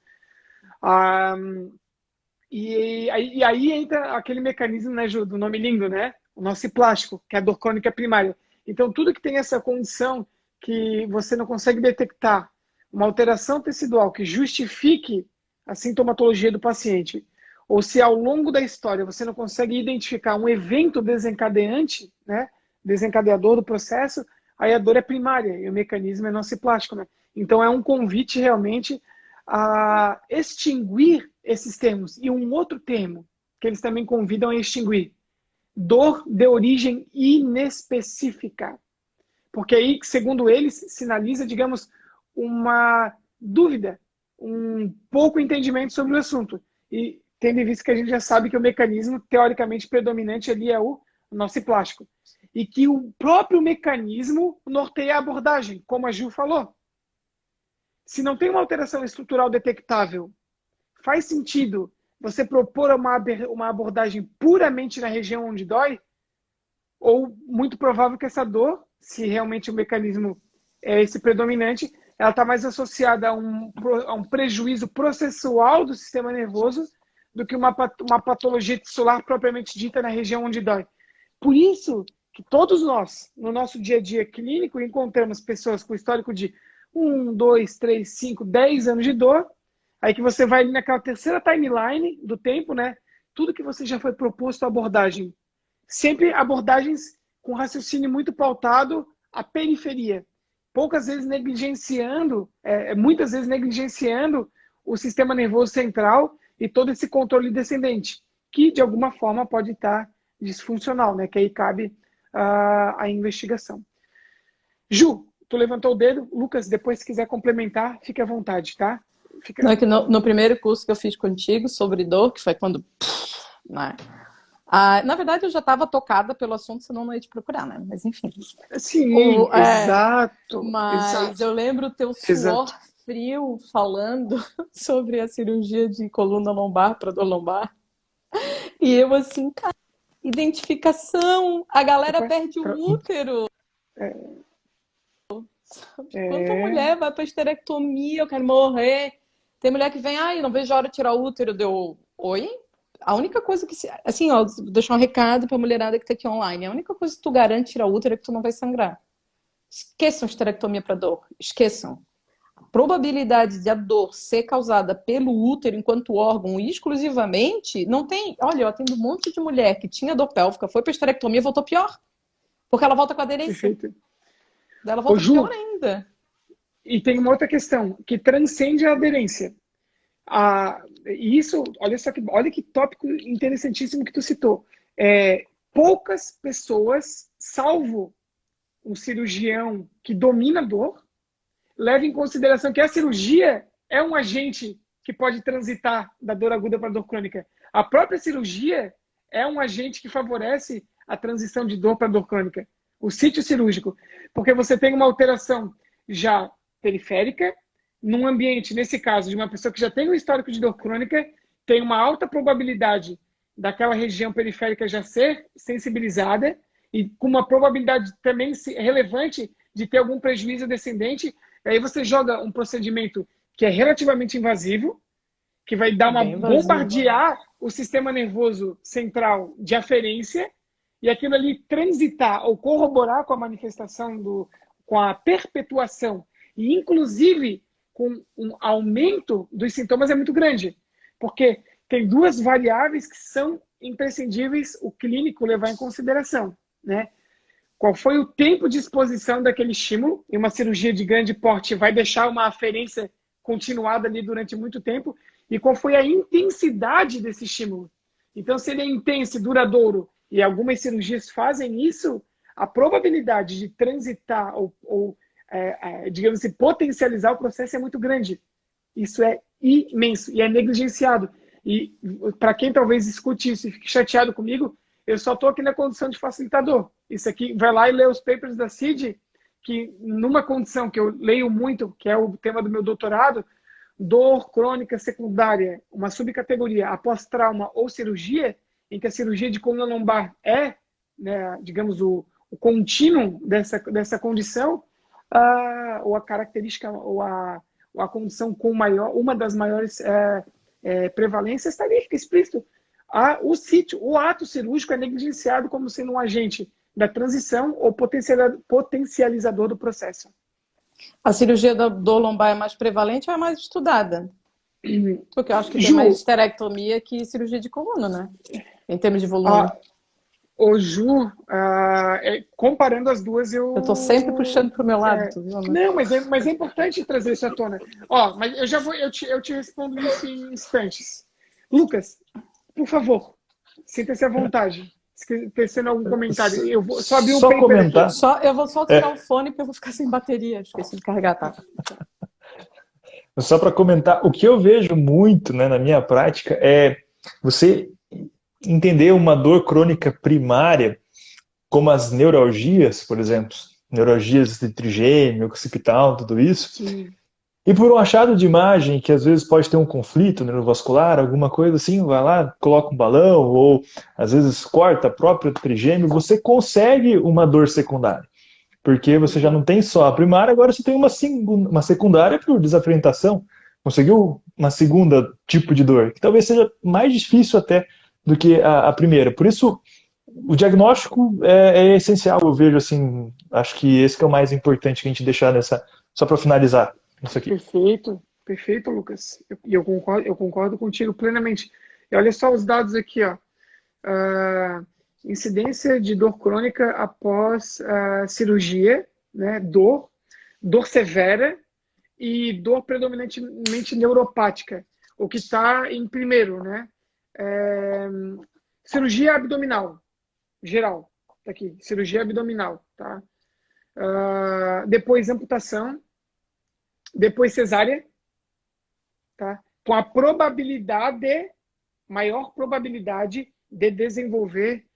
E aí entra aquele mecanismo, né, Ju, do nome lindo, né? O nociplástico, que é a dor crônica primária. Então, tudo que tem essa condição que você não consegue detectar uma alteração tecidual que justifique a sintomatologia do paciente, ou se ao longo da história você não consegue identificar um evento desencadeante, né, desencadeador do processo, aí a dor é primária e o mecanismo é nociplástico, né? Então é um convite realmente a extinguir esses termos. E um outro termo que eles também convidam a extinguir: dor de origem inespecífica. Porque aí, segundo eles, sinaliza, digamos, uma dúvida, um pouco entendimento sobre o assunto. E tendo em vista que a gente já sabe que o mecanismo teoricamente predominante ali é o nociplástico. E que o próprio mecanismo norteia a abordagem, como a Gil falou. Se não tem uma alteração estrutural detectável, faz sentido você propor uma abordagem puramente na região onde dói? Ou muito provável que essa dor, se realmente o mecanismo é esse predominante, ela está mais associada a um prejuízo processual do sistema nervoso do que uma patologia tissular propriamente dita na região onde dói. Por isso que todos nós, no nosso dia a dia clínico, encontramos pessoas com histórico de 1, 2, 3, 5, 10 anos de dor, aí que você vai ali naquela terceira timeline do tempo, né? Tudo que você já foi proposto a abordagem. Sempre abordagens com raciocínio muito pautado à periferia. Poucas vezes negligenciando, muitas vezes negligenciando o sistema nervoso central e todo esse controle descendente, que de alguma forma pode estar disfuncional, né? Que aí cabe a investigação. Ju, tu levantou o dedo. Lucas, depois se quiser complementar, fique à vontade, tá? Não, é que no primeiro curso que eu fiz contigo sobre dor, que foi quando... Né? Na verdade, eu já estava tocada pelo assunto, senão não ia te procurar, né? Mas enfim. Sim, exato. Mas exato. eu lembro o teu suor frio falando sobre a cirurgia de coluna lombar para dor lombar. E eu assim, cara, identificação, a galera perde o útero. Quando a mulher vai para esterectomia, eu quero morrer. Tem mulher que vem, não vejo a hora de tirar o útero. Deu, oi? A única coisa que... Assim, ó, vou deixar um recado pra mulherada que tá aqui online. A única coisa que tu garante tirar o útero é que tu não vai sangrar. Esqueçam esterectomia pra dor. Esqueçam. probabilidade de a dor ser causada pelo útero enquanto órgão exclusivamente, não tem. Olha, eu atendo um monte de mulher que tinha dor pélvica, foi para esterectomia e voltou pior. Porque ela volta com aderência. Perfeito. Ela Ô, volta Ju, pior ainda. e tem uma outra questão que transcende a aderência. E isso, olha que tópico interessantíssimo que tu citou. Poucas pessoas, salvo um cirurgião que domina a dor, levam em consideração que a cirurgia é um agente que pode transitar da dor aguda para a dor crônica. A própria cirurgia é um agente que favorece a transição de dor para dor crônica. O sítio cirúrgico. Porque você tem uma alteração já periférica, num ambiente, nesse caso, de uma pessoa que já tem um histórico de dor crônica, tem uma alta probabilidade daquela região periférica já ser sensibilizada e com uma probabilidade também relevante de ter algum prejuízo descendente. Aí você joga um procedimento que é relativamente invasivo, que vai dar bombardear o sistema nervoso central de aferência, e aquilo ali transitar ou corroborar com a manifestação, com a perpetuação, e inclusive com um aumento dos sintomas é muito grande. Porque tem duas variáveis que são imprescindíveis o clínico levar em consideração, né? Qual foi o tempo de exposição daquele estímulo? E uma cirurgia de grande porte vai deixar uma aferência continuada ali durante muito tempo. E qual foi a intensidade desse estímulo? Então, se ele é intenso e duradouro, e algumas cirurgias fazem isso, a probabilidade de transitar digamos assim, potencializar o processo é muito grande. Isso é imenso e é negligenciado. E para quem talvez escute isso e fique chateado comigo, eu só estou aqui na condição de facilitador. Isso aqui, vai lá e lê os papers da CID, que numa condição que eu leio muito, que é o tema do meu doutorado, dor crônica secundária, uma subcategoria após trauma ou cirurgia, em que a cirurgia de coluna lombar é, né, digamos, o contínuo dessa condição, ou a característica, ou a condição com uma das maiores prevalências, está ali, fica explícito. O ato cirúrgico é negligenciado como sendo um agente da transição ou potencializador do processo. A cirurgia da dor lombar é mais prevalente ou é mais estudada? Porque eu acho que tem mais esterectomia que cirurgia de coluna, né? Em termos de volume. Ju, comparando as duas, eu tô sempre puxando pro meu lado, tu viu, né? Não, mas é importante trazer isso à tona. Mas eu te respondo isso em instantes. Lucas, por favor, sinta-se à vontade. Se tecendo algum comentário, eu vou só abrir um paper comentar. aqui. Eu vou só tirar o fone porque eu vou ficar sem bateria. Esqueci de carregar, tá? Só para comentar, o que eu vejo muito, né, na minha prática é você entender uma dor crônica primária, como as neuralgias, por exemplo, neuralgias de trigêmeo, occipital, tudo isso. Sim. E por um achado de imagem, que às vezes pode ter um conflito neurovascular, alguma coisa assim, vai lá, coloca um balão, ou às vezes corta a própria trigêmeo, você consegue uma dor secundária. Porque você já não tem só a primária, agora você tem uma secundária por desafrentação. Conseguiu uma segunda tipo de dor, que talvez seja mais difícil até do que a primeira. Por isso, o diagnóstico é essencial, eu vejo assim, acho que esse que é o mais importante que a gente deixar nessa, só para finalizar isso aqui. Perfeito, Lucas. Eu concordo contigo plenamente. E olha só os dados aqui, ó. Incidência de dor crônica após cirurgia, né? Dor severa e dor predominantemente neuropática, o que está em primeiro, né? Cirurgia abdominal, geral, tá aqui, cirurgia abdominal, tá? Depois amputação, depois cesárea, tá? Com a maior probabilidade de desenvolver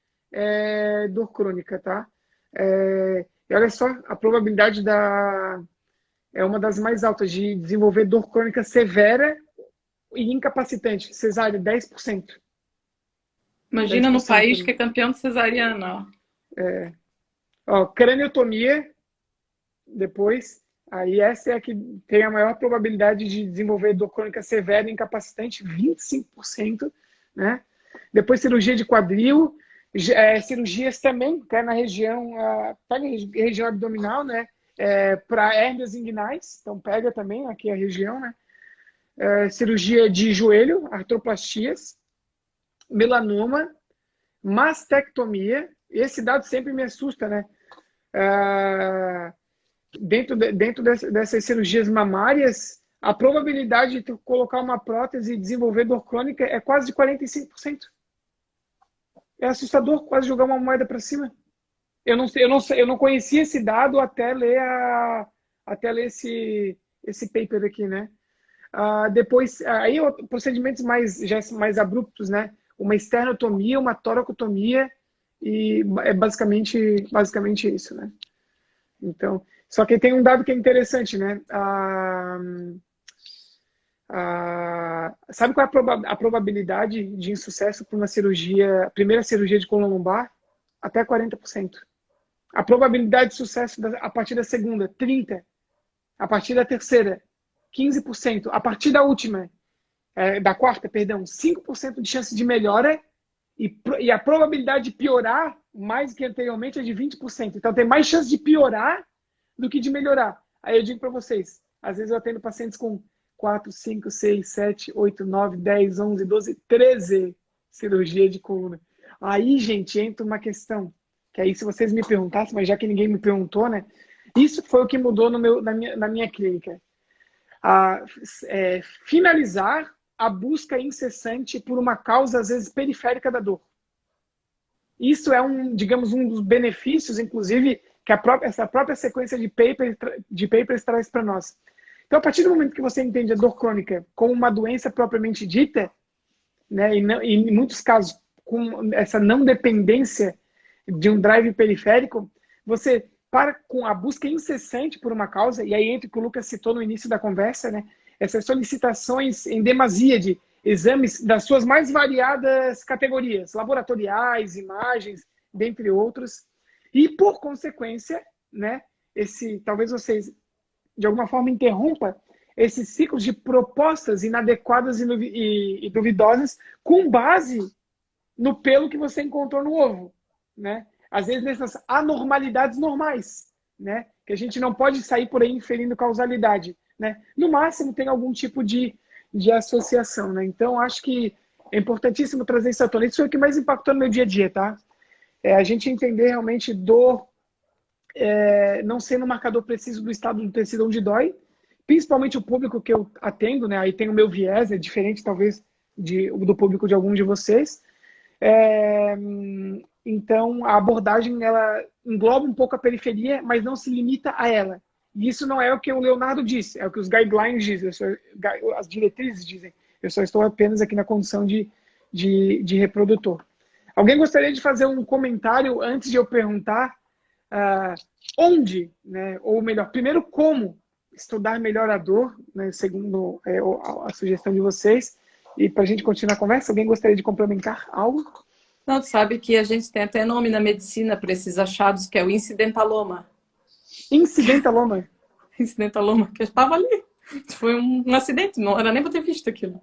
dor crônica, tá? E olha só, a probabilidade é uma das mais altas de desenvolver dor crônica severa e incapacitante. Cesárea, 10%. Imagina 10%, no país que é campeão de cesariana. Craniotomia, depois. Aí essa é a que tem a maior probabilidade de desenvolver dor crônica severa e incapacitante, 25%, né? Depois cirurgia de quadril, cirurgias também, até na região, região abdominal, né? para hérnias inguinais, então pega também aqui a região, né? Cirurgia de joelho, artroplastias, melanoma, mastectomia. Esse dado sempre me assusta, né? Dentro dessas cirurgias mamárias, a probabilidade de tu colocar uma prótese e desenvolver dor crônica é quase de 45%. É assustador quase jogar uma moeda para cima. Eu não conhecia esse dado até ler esse paper aqui, né? Depois, aí procedimentos mais abruptos, né? Uma esternotomia, uma toracotomia, e é basicamente isso, né? Então, só que tem um dado que é interessante, né? Sabe qual é a probabilidade de insucesso para uma primeira cirurgia de coluna lombar? Até 40%. A probabilidade de sucesso a partir da segunda, 30%. A partir da terceira, 15%. A partir da última, da quarta, perdão, 5% de chance de melhora e a probabilidade de piorar mais que anteriormente é de 20%. Então tem mais chance de piorar do que de melhorar. Aí eu digo para vocês, às vezes eu atendo pacientes com 4, 5, 6, 7, 8, 9, 10, 11, 12, 13 cirurgia de coluna. Aí, gente, entra uma questão, que aí se vocês me perguntassem, mas já que ninguém me perguntou, né? Isso foi o que mudou na minha clínica. Finalizar a busca incessante por uma causa, às vezes, periférica da dor. Isso é digamos, um dos benefícios, inclusive, que essa própria sequência de papers traz para nós. Então, a partir do momento que você entende a dor crônica como uma doença propriamente dita, né, e em muitos casos com essa não dependência de um drive periférico, você para com a busca incessante por uma causa, e aí entra o que o Lucas citou no início da conversa, né, essas solicitações em demasia de exames das suas mais variadas categorias, laboratoriais, imagens, dentre outros, e por consequência, né, talvez vocês de alguma forma interrompa esses ciclos de propostas inadequadas e duvidosas com base no pelo que você encontrou no ovo, né? Às vezes nessas anormalidades normais, né? Que a gente não pode sair por aí inferindo causalidade, né? No máximo tem algum tipo de associação, né? Então acho que é importantíssimo trazer isso à tona. Isso foi o que mais impactou no meu dia a dia, tá? A gente entender realmente dor não sendo um marcador preciso do estado do tecido onde dói, principalmente o público que eu atendo, né? Aí tem o meu viés, é diferente talvez do público de algum de vocês. Então a abordagem ela engloba um pouco a periferia, mas não se limita a ela. E isso não é o que o Leonardo disse, é o que os guidelines dizem, as diretrizes dizem. Eu só estou apenas aqui na condição de reprodutor. Alguém gostaria de fazer um comentário antes de eu perguntar onde, né, ou melhor, primeiro como estudar melhor a dor, né, segundo a sugestão de vocês, e para a gente continuar a conversa, alguém gostaria de complementar algo? Não, tu sabe que a gente tem até nome na medicina para esses achados, que é o incidentaloma. Incidentaloma? Incidentaloma, que estava ali. Foi um acidente, não era nem para ter visto aquilo.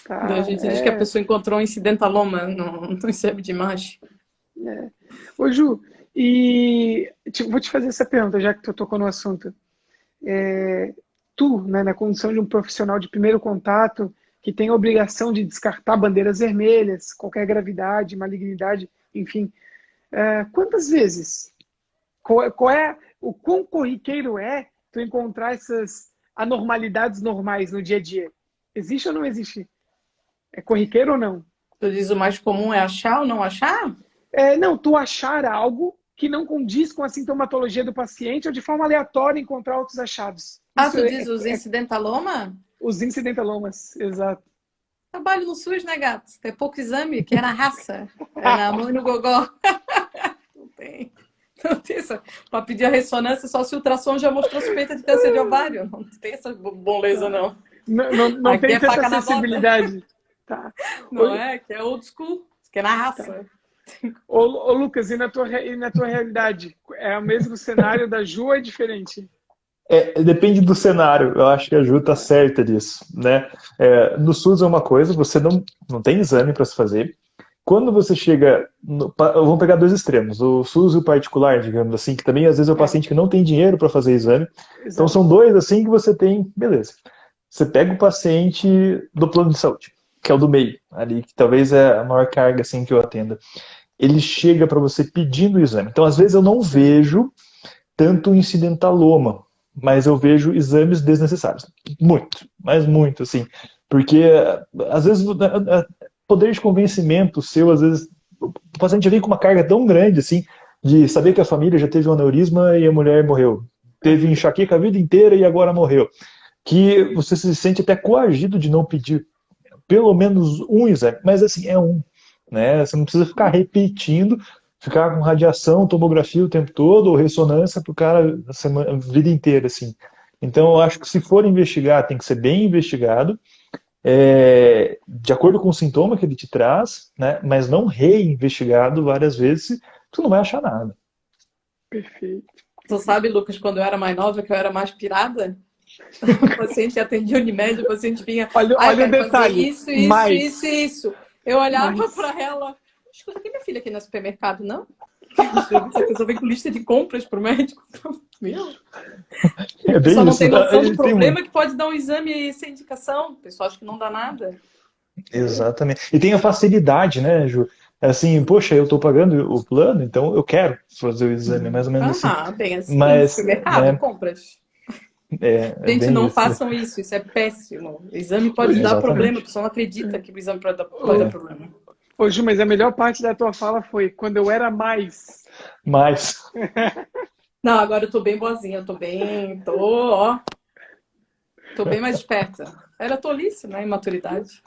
A gente diz que a pessoa encontrou um incidentaloma no exame de imagem. Ô Ju, vou te fazer essa pergunta, já que tu tocou no assunto. Tu, né, na condição de um profissional de primeiro contato, que tem a obrigação de descartar bandeiras vermelhas, qualquer gravidade, malignidade, enfim, quantas vezes? O quão corriqueiro é tu encontrar essas anormalidades normais no dia a dia? Existe ou não existe? É corriqueiro ou não? Tu diz o mais comum é achar ou não achar? Não, tu achar algo que não condiz com a sintomatologia do paciente ou de forma aleatória encontrar outros achados. Tu diz os incidentaloma? Os incidentalomas, exato. Trabalho no SUS, né, gato? Tem pouco exame, que é na raça. É na mão e no gogó. Não tem. Não tem essa. Para pedir a ressonância, só se o ultrassom já mostrou suspeita de câncer de ovário. Não tem essa boleza, não. Não tem tanta faca sensibilidade. Tá. Não que é old school, que é na raça. Tá. Ô, Lucas, e na tua realidade? É o mesmo cenário da Ju ou é diferente? Depende do cenário. Eu acho que a Ju tá certa disso, né? No SUS é uma coisa, você não tem exame para se fazer. quando você chega, vamos pegar dois extremos, o SUS e o particular, digamos assim, que também às vezes é o paciente que não tem dinheiro para fazer exame. Então Exato. são dois assim que você tem, beleza. Você pega o paciente do plano de saúde, que é o do meio, ali, que talvez é a maior carga assim que eu atenda. Ele chega para você pedindo o exame. Então às vezes eu não vejo tanto incidentaloma, mas eu vejo exames desnecessários. Muito, mas muito, assim. Porque, às vezes, poder de convencimento seu, às vezes, o paciente vem com uma carga tão grande, assim, de saber que a família já teve um aneurisma e a mulher morreu. Teve enxaqueca a vida inteira e agora morreu. Que você se sente até coagido de não pedir pelo menos um exame. Mas, assim, é um, né? Você não precisa ficar repetindo, ficar com radiação, tomografia o tempo todo, ou ressonância para o cara a vida inteira, assim. Então, eu acho que se for investigar, tem que ser bem investigado, de acordo com o sintoma que ele te traz, né? Mas não reinvestigado várias vezes, tu não vai achar nada. Perfeito. Tu sabe, Lucas, quando eu era mais nova, que eu era mais pirada? O paciente atendia Unimed, o paciente vinha, Olha o detalhe. Isso. Eu olhava para ela, escuta, tem minha filha aqui no supermercado, não? A pessoa vem com lista de compras pro médico. Meu. É O bem pessoal não isso, tem noção do tem problema que pode dar um exame sem indicação. O pessoal acha que não dá nada. Exatamente. E tem a facilidade, né, Ju? Assim, poxa, eu tô pagando o plano, então eu quero fazer o exame, mais ou menos assim. Bem assim, Mas, supermercado, né, compras. é Gente, bem não isso. façam isso é péssimo. O exame pode dar problema, a Exatamente. pessoa não acredita que o exame pode dar problema. Ô, Ju, mas a melhor parte da tua fala foi quando eu era mais. Mas, Não, agora eu tô bem boazinha, tô bem mais esperta. Era tolice, né? Imaturidade.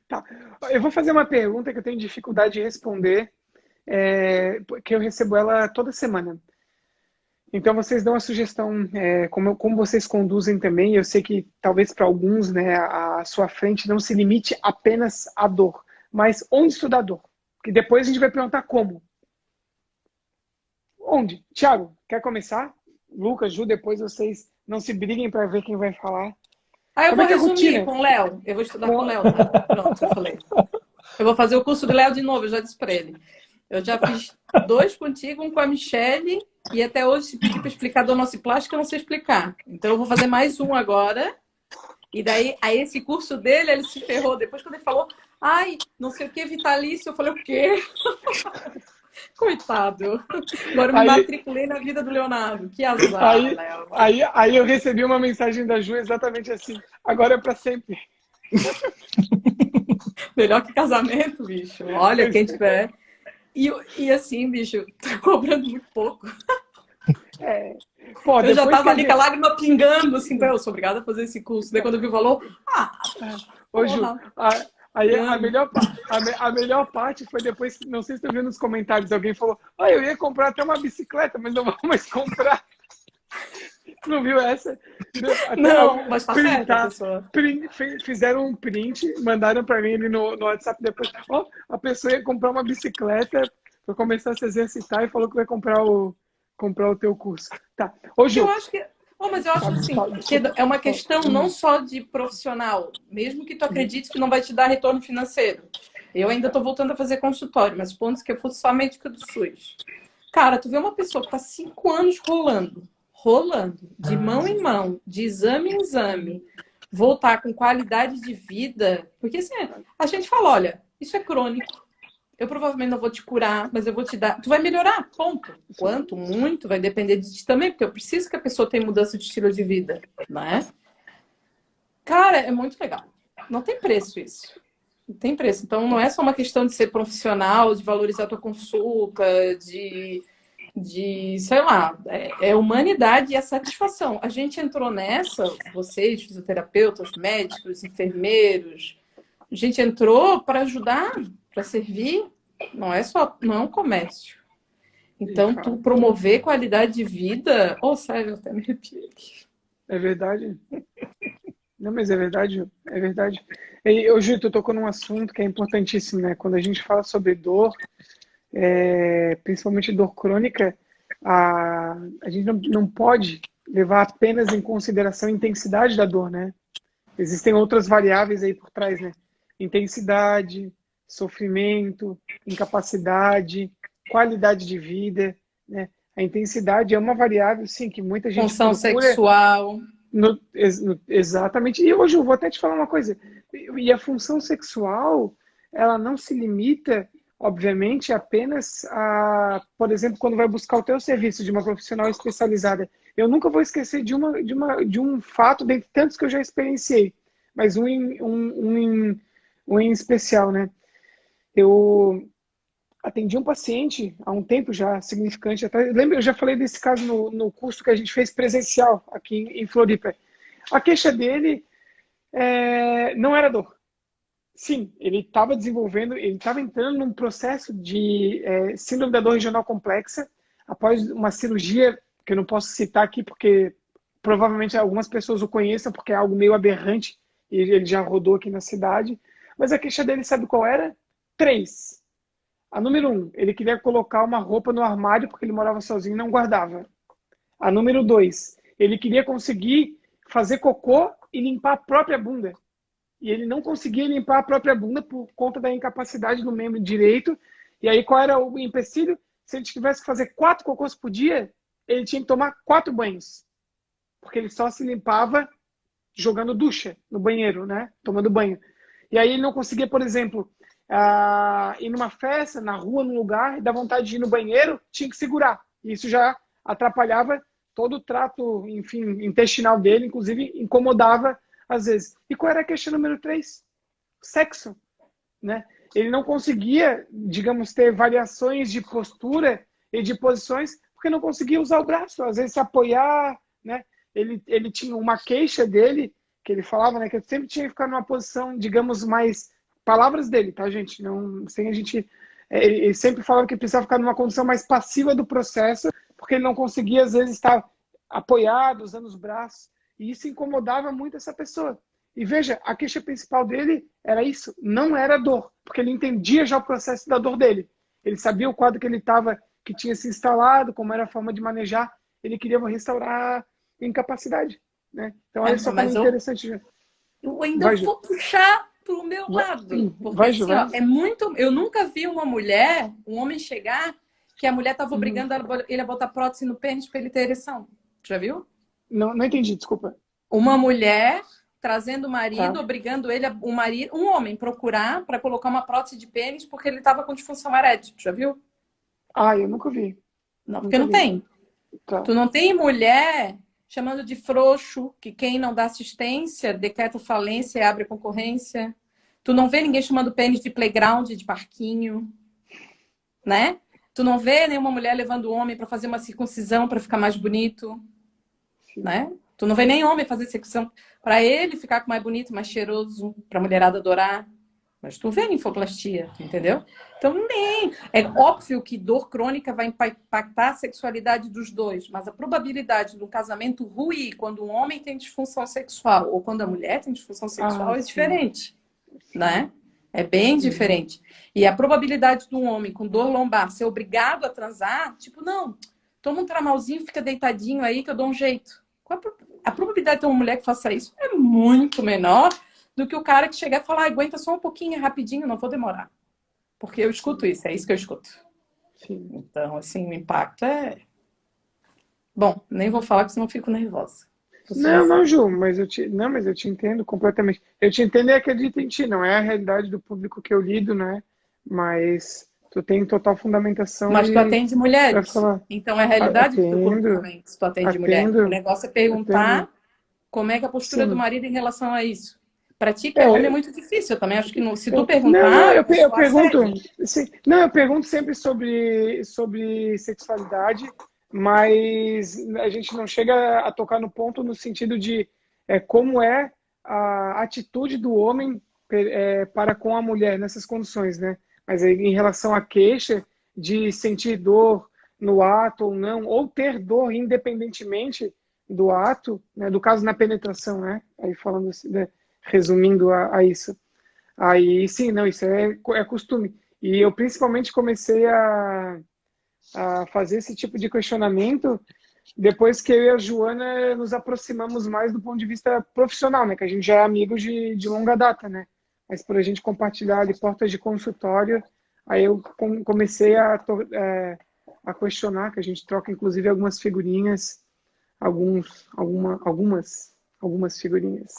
Tá. Eu vou fazer uma pergunta que eu tenho dificuldade de responder, que eu recebo ela toda semana. Então, vocês dão a sugestão, como vocês conduzem também. Eu sei que talvez para alguns, né, a sua frente não se limite apenas à dor, mas onde estudar a dor? Porque depois a gente vai perguntar como. Onde? Thiago, quer começar? Lucas, Ju, depois vocês não se briguem para ver quem vai falar. Aí eu Como vou é que é a resumir rotina? com o Léo. Eu vou estudar com o Léo, tá? Pronto, já falei. Eu vou fazer o curso do Léo de novo, eu já disse para ele. Eu já fiz 2 contigo, um com a Michelle, e até hoje, se pedir para explicar donossiplástica, eu não sei explicar. Então eu vou fazer mais um agora. E daí, aí esse curso dele, ele se ferrou. Depois, quando ele falou, ai, não sei o que, vitalício, eu falei, o quê? Coitado. Agora eu me matriculei na vida do Leonardo. Que azar, Léo. Aí eu recebi uma mensagem da Ju exatamente assim. Agora é para sempre. Melhor que casamento, bicho. Olha, quem tiver. E assim, bicho, tá cobrando muito pouco. Pô, eu já tava ali com a lágrima pingando, assim, eu sou obrigada a fazer esse curso. Daí quando eu vi o valor, Ô, Ju, aí a melhor parte foi depois, não sei se tu viu nos comentários, alguém falou, eu ia comprar até uma bicicleta, mas não vou mais comprar. Não viu essa? Não, mas tá certo, a pessoa. Fizeram um print, mandaram para mim ali no WhatsApp depois. A pessoa ia comprar uma bicicleta para começar a se exercitar e falou que vai comprar o teu curso. Tá. Hoje eu acho que... mas eu acho assim, que é uma questão não só de profissional, mesmo que tu acredite que não vai te dar retorno financeiro. Eu ainda estou voltando a fazer consultório, mas pontos que eu fosse só médica do SUS. Cara, tu vê uma pessoa que está 5 anos rolando, de mão em mão, de exame em exame, voltar com qualidade de vida, porque assim, a gente fala, olha, isso é crônico, eu provavelmente não vou te curar, mas eu vou te dar, tu vai melhorar, ponto. Quanto, muito, vai depender de ti também, porque eu preciso que a pessoa tenha mudança de estilo de vida, né? Cara, é muito legal. Não tem preço isso. Não tem preço. Então, não é só uma questão de ser profissional, de valorizar a tua consulta, de sei lá, é humanidade e a satisfação. A gente entrou nessa, vocês, fisioterapeutas, médicos, enfermeiros, a gente entrou para ajudar, para servir, não é um comércio. Então, tu promover qualidade de vida, sério, eu até me arrepiei. É verdade. Não, mas é verdade, é verdade. E, Ju, tu tocou num assunto que é importantíssimo, né? Quando a gente fala sobre dor, principalmente dor crônica, a gente não pode levar apenas em consideração a intensidade da dor, né? Existem outras variáveis aí por trás, né? Intensidade, sofrimento, incapacidade, qualidade de vida, né? A intensidade é uma variável, sim, que muita gente Função procura. sexual. Exatamente. E hoje eu vou até te falar uma coisa. E a função sexual, ela não se limita, obviamente, apenas a, por exemplo, quando vai buscar o teu serviço de uma profissional especializada. Eu nunca vou esquecer de um fato, dentre tantos que eu já experienciei, mas um em especial, né? Eu atendi um paciente há um tempo já, significante. Até, lembra, eu já falei desse caso no curso que a gente fez presencial aqui em Floripa. A queixa dele não era dor. Sim, ele estava desenvolvendo, ele estava entrando num processo de síndrome da dor regional complexa após uma cirurgia que eu não posso citar aqui porque provavelmente algumas pessoas o conheçam porque é algo meio aberrante e ele já rodou aqui na cidade. Mas a queixa dele, sabe qual era? 3. A número 1, ele queria colocar uma roupa no armário porque ele morava sozinho e não guardava. A número 2, ele queria conseguir fazer cocô e limpar a própria bunda. E ele não conseguia limpar a própria bunda por conta da incapacidade do membro direito. E aí qual era o empecilho? Se ele tivesse que fazer 4 cocôs por dia, ele tinha que tomar 4 banhos. Porque ele só se limpava jogando ducha no banheiro, né? Tomando banho. E aí ele não conseguia, por exemplo, ir numa festa, na rua, num lugar, e dar vontade de ir no banheiro, tinha que segurar. E isso já atrapalhava todo o trato, enfim, intestinal dele, inclusive incomodava às vezes. E qual era a questão número 3? Sexo, né? Ele não conseguia, digamos, ter variações de postura e de posições, porque não conseguia usar o braço, às vezes se apoiar, né? Ele tinha uma queixa dele, que ele falava, né, que ele sempre tinha que ficar numa posição, digamos, mais... Palavras dele, tá, gente? Não, sem a gente... Ele sempre falava que precisava ficar numa condição mais passiva do processo, porque ele não conseguia, às vezes, estar apoiado, usando os braços. E isso incomodava muito essa pessoa. E veja, a queixa principal dele era isso, não era dor, porque ele entendia já o processo da dor dele. Ele sabia o quadro que ele estava, que tinha se instalado, como era a forma de manejar. Ele queria restaurar a incapacidade, né? Então, olha só como é interessante. Eu ainda vou puxar pro meu lado. Porque assim, ó, é muito. Eu nunca vi uma mulher, um homem chegar, que a mulher estava obrigando ele a botar prótese no pênis para ele ter ereção. Já viu? Não entendi, desculpa. Uma mulher trazendo o marido, obrigando ele, um homem, procurar para colocar uma prótese de pênis porque ele estava com disfunção erétil. Já viu? Ah, eu nunca vi. Não, porque não tem. Tá. Tu não tem mulher chamando de frouxo, que quem não dá assistência decreta falência e abre concorrência. Tu não vê ninguém chamando pênis de playground, de parquinho, né? Tu não vê nenhuma mulher levando o homem para fazer uma circuncisão para ficar mais bonito, né? Tu não vê nem homem fazer circuncisão para ele ficar mais bonito, mais cheiroso, para a mulherada adorar. Mas tu vê linfoplastia, entendeu? Então, nem. É óbvio que dor crônica vai impactar a sexualidade dos dois, mas a probabilidade de um casamento ruir quando um homem tem disfunção sexual ou quando a mulher tem disfunção sexual é diferente, né? É bem diferente. E a probabilidade de um homem com dor lombar ser obrigado a transar, tipo, não, toma um tramalzinho, fica deitadinho aí que eu dou um jeito. A probabilidade de uma mulher que faça isso é muito menor do que o cara que chegar e falar, aguenta só um pouquinho, rapidinho, não vou demorar. Porque eu escuto isso, é isso que eu escuto. Sim. Então, assim, o impacto é... Bom, nem vou falar, porque senão eu fico nervosa. Não, Ju, mas eu te entendo completamente. Eu te entendo e acredito em ti, não é a realidade do público que eu lido, né? Mas tu tem total fundamentação. Mas tu atende mulheres, então é a realidade do teu público também, se tu atende mulher. O negócio é perguntar como é que a postura do marido em relação a isso. Para ti, que é homem, é muito difícil. Eu também acho que se tu perguntar... eu pergunto... Sim, eu pergunto sempre sobre sexualidade, mas a gente não chega a tocar no ponto no sentido de como é a atitude do homem para com a mulher nessas condições, né? Mas aí, em relação à queixa de sentir dor no ato ou não, ou ter dor independentemente do ato, né? Do caso na penetração, né? Aí falando assim, né? Resumindo a isso. Aí, sim, não, isso é costume. E eu principalmente comecei a fazer esse tipo de questionamento depois que eu e a Joana nos aproximamos mais do ponto de vista profissional, né? Que a gente já é amigos de longa data, né? mas por a gente compartilhar ali portas de consultório, aí eu comecei a questionar, que a gente troca inclusive algumas figurinhas, algumas figurinhas.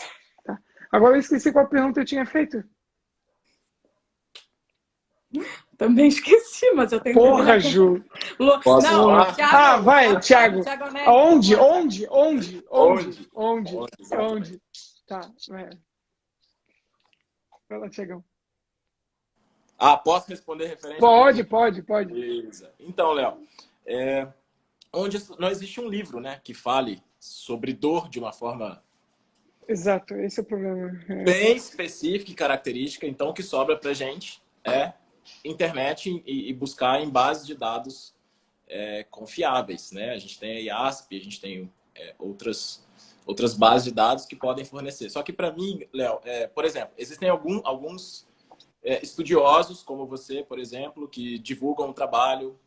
Tá? Agora eu esqueci qual pergunta eu tinha feito. Também esqueci, mas eu tenho Porra, Ju! Posso Não, falar? Thiago, vai, Thiago. Onde? Onde? Tá, vai. Vai lá, Thiagão. Posso responder referente? Pode. Beleza. Então, Léo, onde não existe um livro, né, que fale sobre dor de uma forma Exato, esse é o problema. bem específica e característica. Então, o que sobra pra gente é internet e buscar em bases de dados confiáveis, né? A gente tem a IASP, a gente tem outras bases de dados que podem fornecer. Só que para mim, Léo, por exemplo, existem alguns estudiosos, como você, por exemplo, que divulgam o trabalho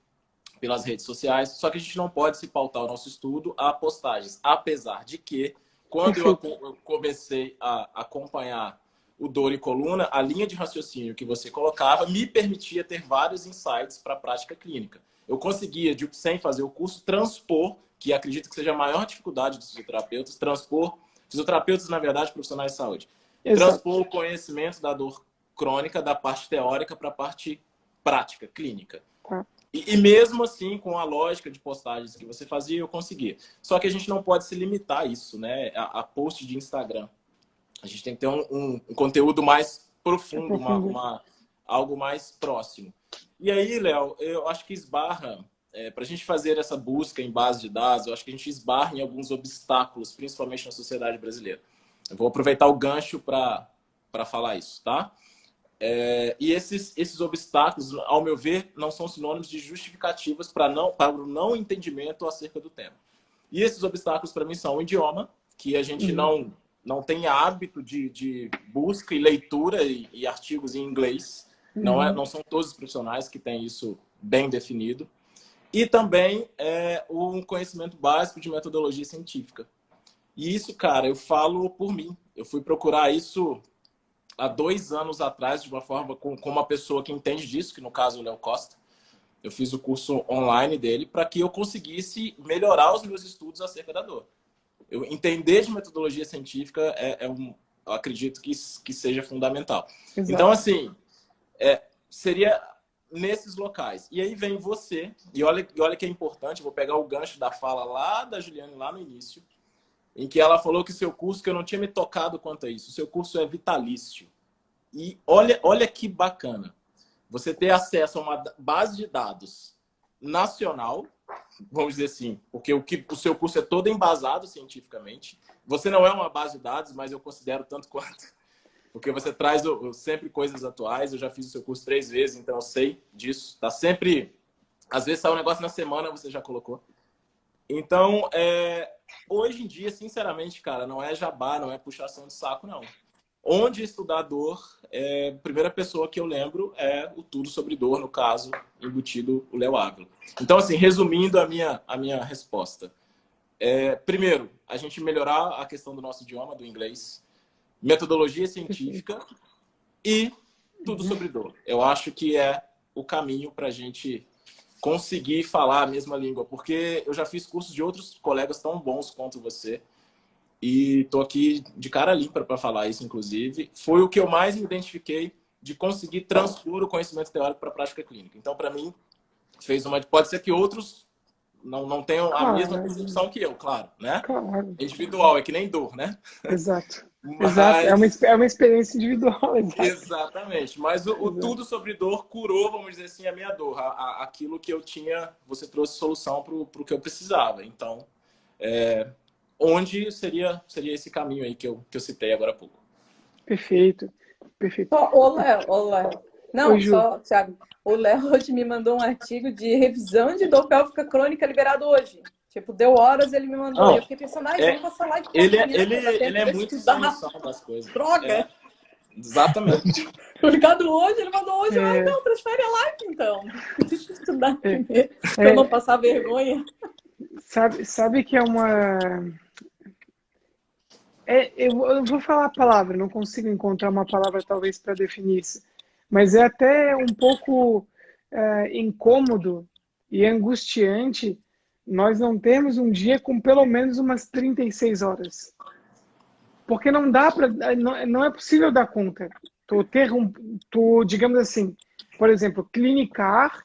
pelas redes sociais, só que a gente não pode se pautar o nosso estudo a postagens, apesar de que, quando eu comecei a acompanhar o Dor e Coluna, a linha de raciocínio que você colocava me permitia ter vários insights para a prática clínica. Eu conseguia, sem fazer o curso, transpor, que acredito que seja a maior dificuldade dos fisioterapeutas, fisioterapeutas, na verdade, profissionais de saúde, transpor o conhecimento da dor crônica da parte teórica para a parte prática, clínica. E mesmo assim, com a lógica de postagens que você fazia, eu conseguia. Só que a gente não pode se limitar a isso, né? A post de Instagram. A gente tem que ter um conteúdo mais profundo, algo mais próximo. E aí, Léo, eu acho que esbarra, para a gente fazer essa busca em base de dados, eu acho que a gente esbarra em alguns obstáculos, principalmente na sociedade brasileira. Eu vou aproveitar o gancho para falar isso, tá? E esses obstáculos, ao meu ver, não são sinônimos de justificativas para o não entendimento acerca do tema. E esses obstáculos, para mim, são o idioma, que a gente não tem hábito de busca e leitura e artigos em inglês. Não são todos os profissionais que têm isso bem definido. E também um conhecimento básico de metodologia científica. E isso, cara, eu falo por mim. Eu fui procurar isso há 2 anos atrás, de uma forma com uma pessoa que entende disso, que no caso é o Léo Costa. Eu fiz o curso online dele para que eu conseguisse melhorar os meus estudos acerca da dor. Eu entender de metodologia científica eu acredito que seja fundamental. Exato. Então, assim, seria nesses locais. E aí vem você, e olha que é importante, vou pegar o gancho da fala lá da Juliane, lá no início, em que ela falou que seu curso, que eu não tinha me tocado quanto a isso, o seu curso é vitalício. E olha que bacana. Você ter acesso a uma base de dados nacional, vamos dizer assim, porque o seu curso é todo embasado cientificamente. Você não é uma base de dados, mas eu considero tanto quanto. Porque você traz sempre coisas atuais. Eu já fiz o seu curso 3 vezes, então eu sei disso. Tá sempre... Às vezes sai um negócio na semana, você já colocou. Então, hoje em dia, sinceramente, cara, não é jabá, não é puxação de saco, não. Onde estudar dor, a primeira pessoa que eu lembro é o Tudo Sobre Dor, no caso, embutido o Léo Ávila. Então, assim, resumindo a minha resposta. Primeiro, a gente melhorar a questão do nosso idioma, do inglês, metodologia científica e tudo sobre dor. Eu acho que é o caminho para a gente conseguir falar a mesma língua, porque eu já fiz cursos de outros colegas tão bons quanto você e tô aqui de cara limpa para falar isso, inclusive. Foi o que eu mais me identifiquei de conseguir transpor o conhecimento teórico para a prática clínica. Então, para mim, pode ser que outros não tenham a mesma percepção que eu, claro, né? Claro. Individual, é que nem dor, né? Exato. Exato. É uma experiência individual. Exato. Exatamente. Mas o Tudo Sobre Dor curou, vamos dizer assim, a minha dor. Aquilo que eu tinha, você trouxe solução para o que eu precisava. Então, onde seria esse caminho aí que eu citei agora há pouco. Perfeito. Perfeito. Ô, Léo. Não, oi, só, Thiago. O Léo hoje me mandou um artigo de revisão de dor pélvica crônica liberado hoje. Tipo, deu horas, ele me mandou. E eu fiquei pensando, vamos passar lá de ele é muito sem noção das coisas. Droga! Exatamente. Ligado hoje, ele mandou hoje. Não, transfere a live, então. Deixa eu estudar primeiro, pra eu não passar vergonha. Sabe que é uma... Eu vou falar a palavra, não consigo encontrar uma palavra talvez para definir isso, mas é até um pouco incômodo e angustiante nós não termos um dia com pelo menos umas 36 horas. Porque não dá para, não é possível dar conta. Digamos assim, por exemplo, clinicar.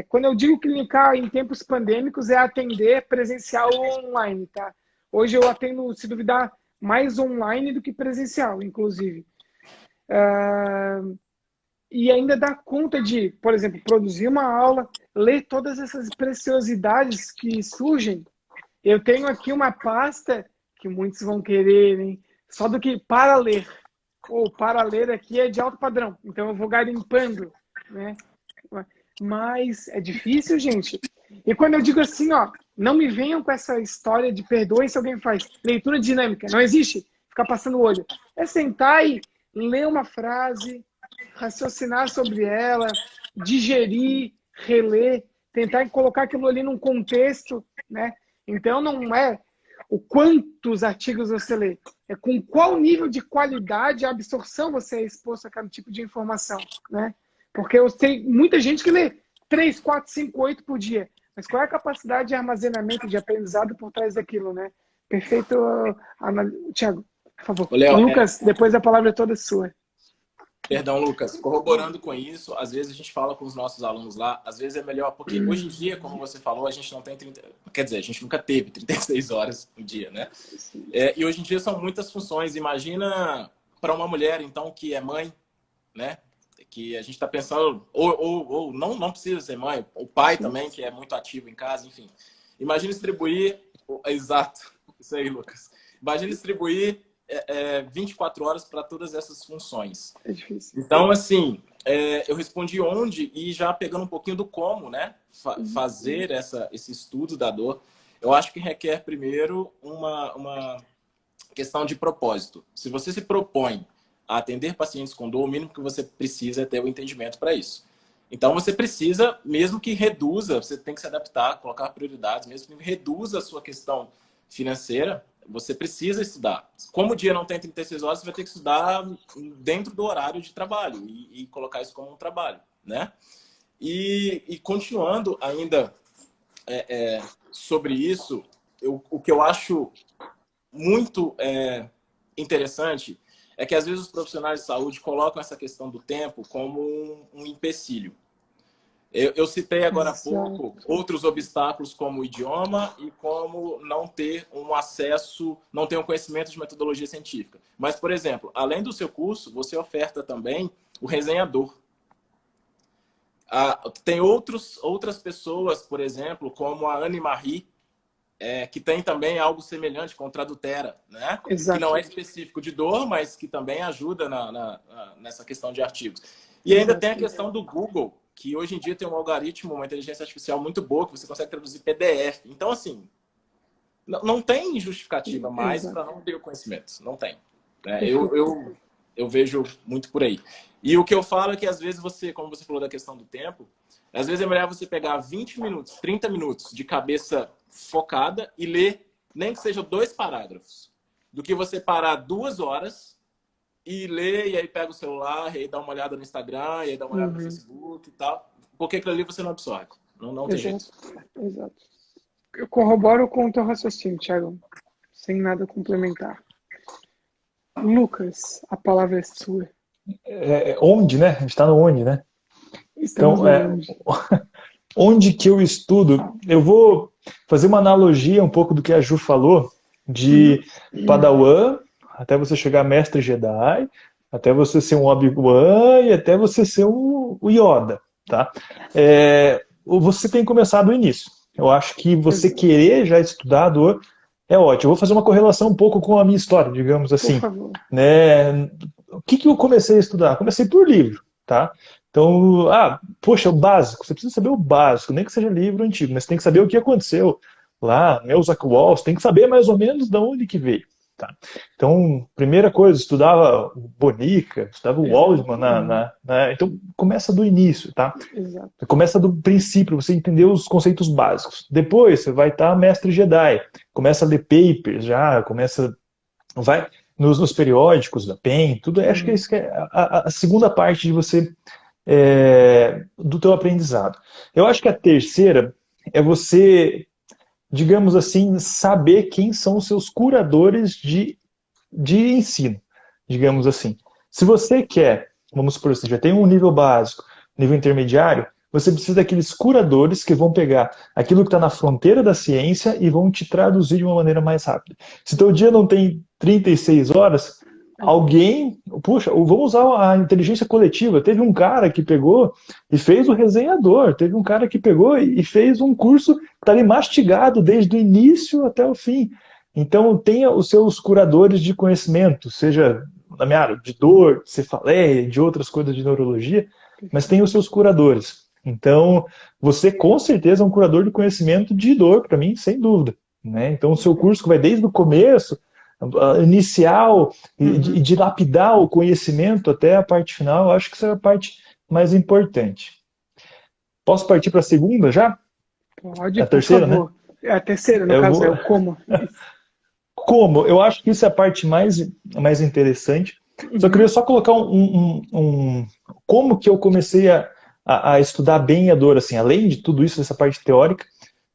Quando eu digo clinicar em tempos pandêmicos, é atender presencial ou online, tá? Hoje eu atendo, se duvidar, mais online do que presencial, inclusive. E ainda dar conta de, por exemplo, produzir uma aula, ler todas essas preciosidades que surgem. Eu tenho aqui uma pasta que muitos vão querer, hein? Só do que para ler. Ou para ler aqui é de alto padrão. Então eu vou garimpando, né? Mas é difícil, gente. E quando eu digo assim, ó, não me venham com essa história de perdoe se alguém faz leitura dinâmica. Não existe ficar passando o olho. É sentar e ler uma frase, raciocinar sobre ela, digerir, reler, tentar colocar aquilo ali num contexto, né? Então não é o quantos artigos você lê, é com qual nível de qualidade e absorção você é exposto a cada tipo de informação, né? Porque eu sei muita gente que lê 3, 4, 5, 8 por dia, mas qual é a capacidade de armazenamento, de aprendizado por trás daquilo, né? Perfeito, Thiago, por favor. Léo, Lucas, depois a palavra é toda sua. Perdão, Lucas. Corroborando com isso, às vezes a gente fala com os nossos alunos lá, às vezes é melhor, porque hoje em dia, como você falou, a gente não tem 30... Quer dizer, a gente nunca teve 36 horas no dia, né? E hoje em dia são muitas funções. Imagina para uma mulher, então, que é mãe, né? Que a gente está pensando, ou não precisa ser mãe, o pai também, que é muito ativo em casa, enfim. Imagina distribuir... Exato. Isso aí, Lucas. Imagina distribuir 24 horas para todas essas funções. É difícil. Então, assim, eu respondi onde e já pegando um pouquinho do como, né? Fazer esse estudo da dor. Eu acho que requer primeiro uma questão de propósito. Se você se propõe a atender pacientes com dor, o mínimo que você precisa é ter o entendimento para isso. Então, você precisa, mesmo que reduza, você tem que se adaptar, colocar prioridades, mesmo que reduza a sua questão financeira, você precisa estudar. Como o dia não tem 36 horas, você vai ter que estudar dentro do horário de trabalho e colocar isso como um trabalho, né? E continuando ainda sobre isso, o que eu acho muito interessante é que às vezes os profissionais de saúde colocam essa questão do tempo como um empecilho. Eu citei agora há pouco outros obstáculos como o idioma e como não ter um acesso, não ter um conhecimento de metodologia científica. Mas, por exemplo, além do seu curso, você oferta também o resenhador. Tem outras pessoas, por exemplo, como a Anne Marie, que tem também algo semelhante com o Tradutera, né? Exato. Que não é específico de dor, mas que também ajuda nessa questão de artigos. E ainda tem a questão do Google, que hoje em dia tem um algoritmo, uma inteligência artificial muito boa, que você consegue traduzir PDF. Então, assim, não tem justificativa mais para não ter o conhecimento. Não tem. Eu vejo muito por aí. E o que eu falo é que, às vezes, como você falou da questão do tempo, às vezes é melhor você pegar 20 minutos, 30 minutos de cabeça focada e ler, nem que seja 2 parágrafos, do que você parar 2 horas e ler, e aí pega o celular, e aí dá uma olhada no Instagram, e aí dá uma olhada no Facebook e tal. Porque aquilo ali você não absorve. Não tem jeito. Exato. Eu corroboro com o teu raciocínio, Thiago. Sem nada complementar. Lucas, a palavra é sua. Onde, né? A gente está no onde, né? Estamos onde que eu estudo? Eu vou fazer uma analogia um pouco do que a Ju falou, de Padawan, até você chegar a Mestre Jedi, até você ser um Obi-Wan e até você ser o Yoda, tá? Você tem que começar do início. Eu acho que você querer já estudar a dor é ótimo. Eu vou fazer uma correlação um pouco com a minha história, digamos assim. Por favor. Né? O que eu comecei a estudar? Comecei por livro, tá? Então, poxa, o básico. Você precisa saber o básico, nem que seja livro antigo, mas você tem que saber o que aconteceu lá, né? Os Walls, tem que saber mais ou menos de onde que veio. Tá. Então, primeira coisa, estudava Bonica, estudava o Waldman, então começa do início, tá? Exato. Começa do princípio, você entender os conceitos básicos. Depois, você vai estar Mestre Jedi, começa a ler papers já, nos periódicos da PEN, tudo. Acho que isso que é a segunda parte de você do teu aprendizado. Eu acho que a terceira é você, digamos assim, saber quem são os seus curadores de ensino, digamos assim. Se você quer, vamos supor assim, já tem um nível básico, nível intermediário, você precisa daqueles curadores que vão pegar aquilo que está na fronteira da ciência e vão te traduzir de uma maneira mais rápida. Se teu dia não tem 36 horas, alguém, puxa, vamos usar a inteligência coletiva. Teve um cara que pegou e fez o resenhador, teve um cara que pegou e fez um curso que está ali mastigado desde o início até o fim. Então, tenha os seus curadores de conhecimento, seja na minha área de dor, de cefaleia, de outras coisas de neurologia, mas tenha os seus curadores. Então, você com certeza é um curador de conhecimento de dor, para mim, sem dúvida, né? Então, o seu curso que vai desde o começo, inicial, de lapidar o conhecimento até a parte final, eu acho que essa é a parte mais importante. Posso partir para a segunda já? Pode, a terceira, por favor. Né? É a terceira, no caso, é o como. Como? Eu acho que isso é a parte mais interessante. Só queria só colocar como que eu comecei a estudar bem a dor, assim, além de tudo isso, essa parte teórica.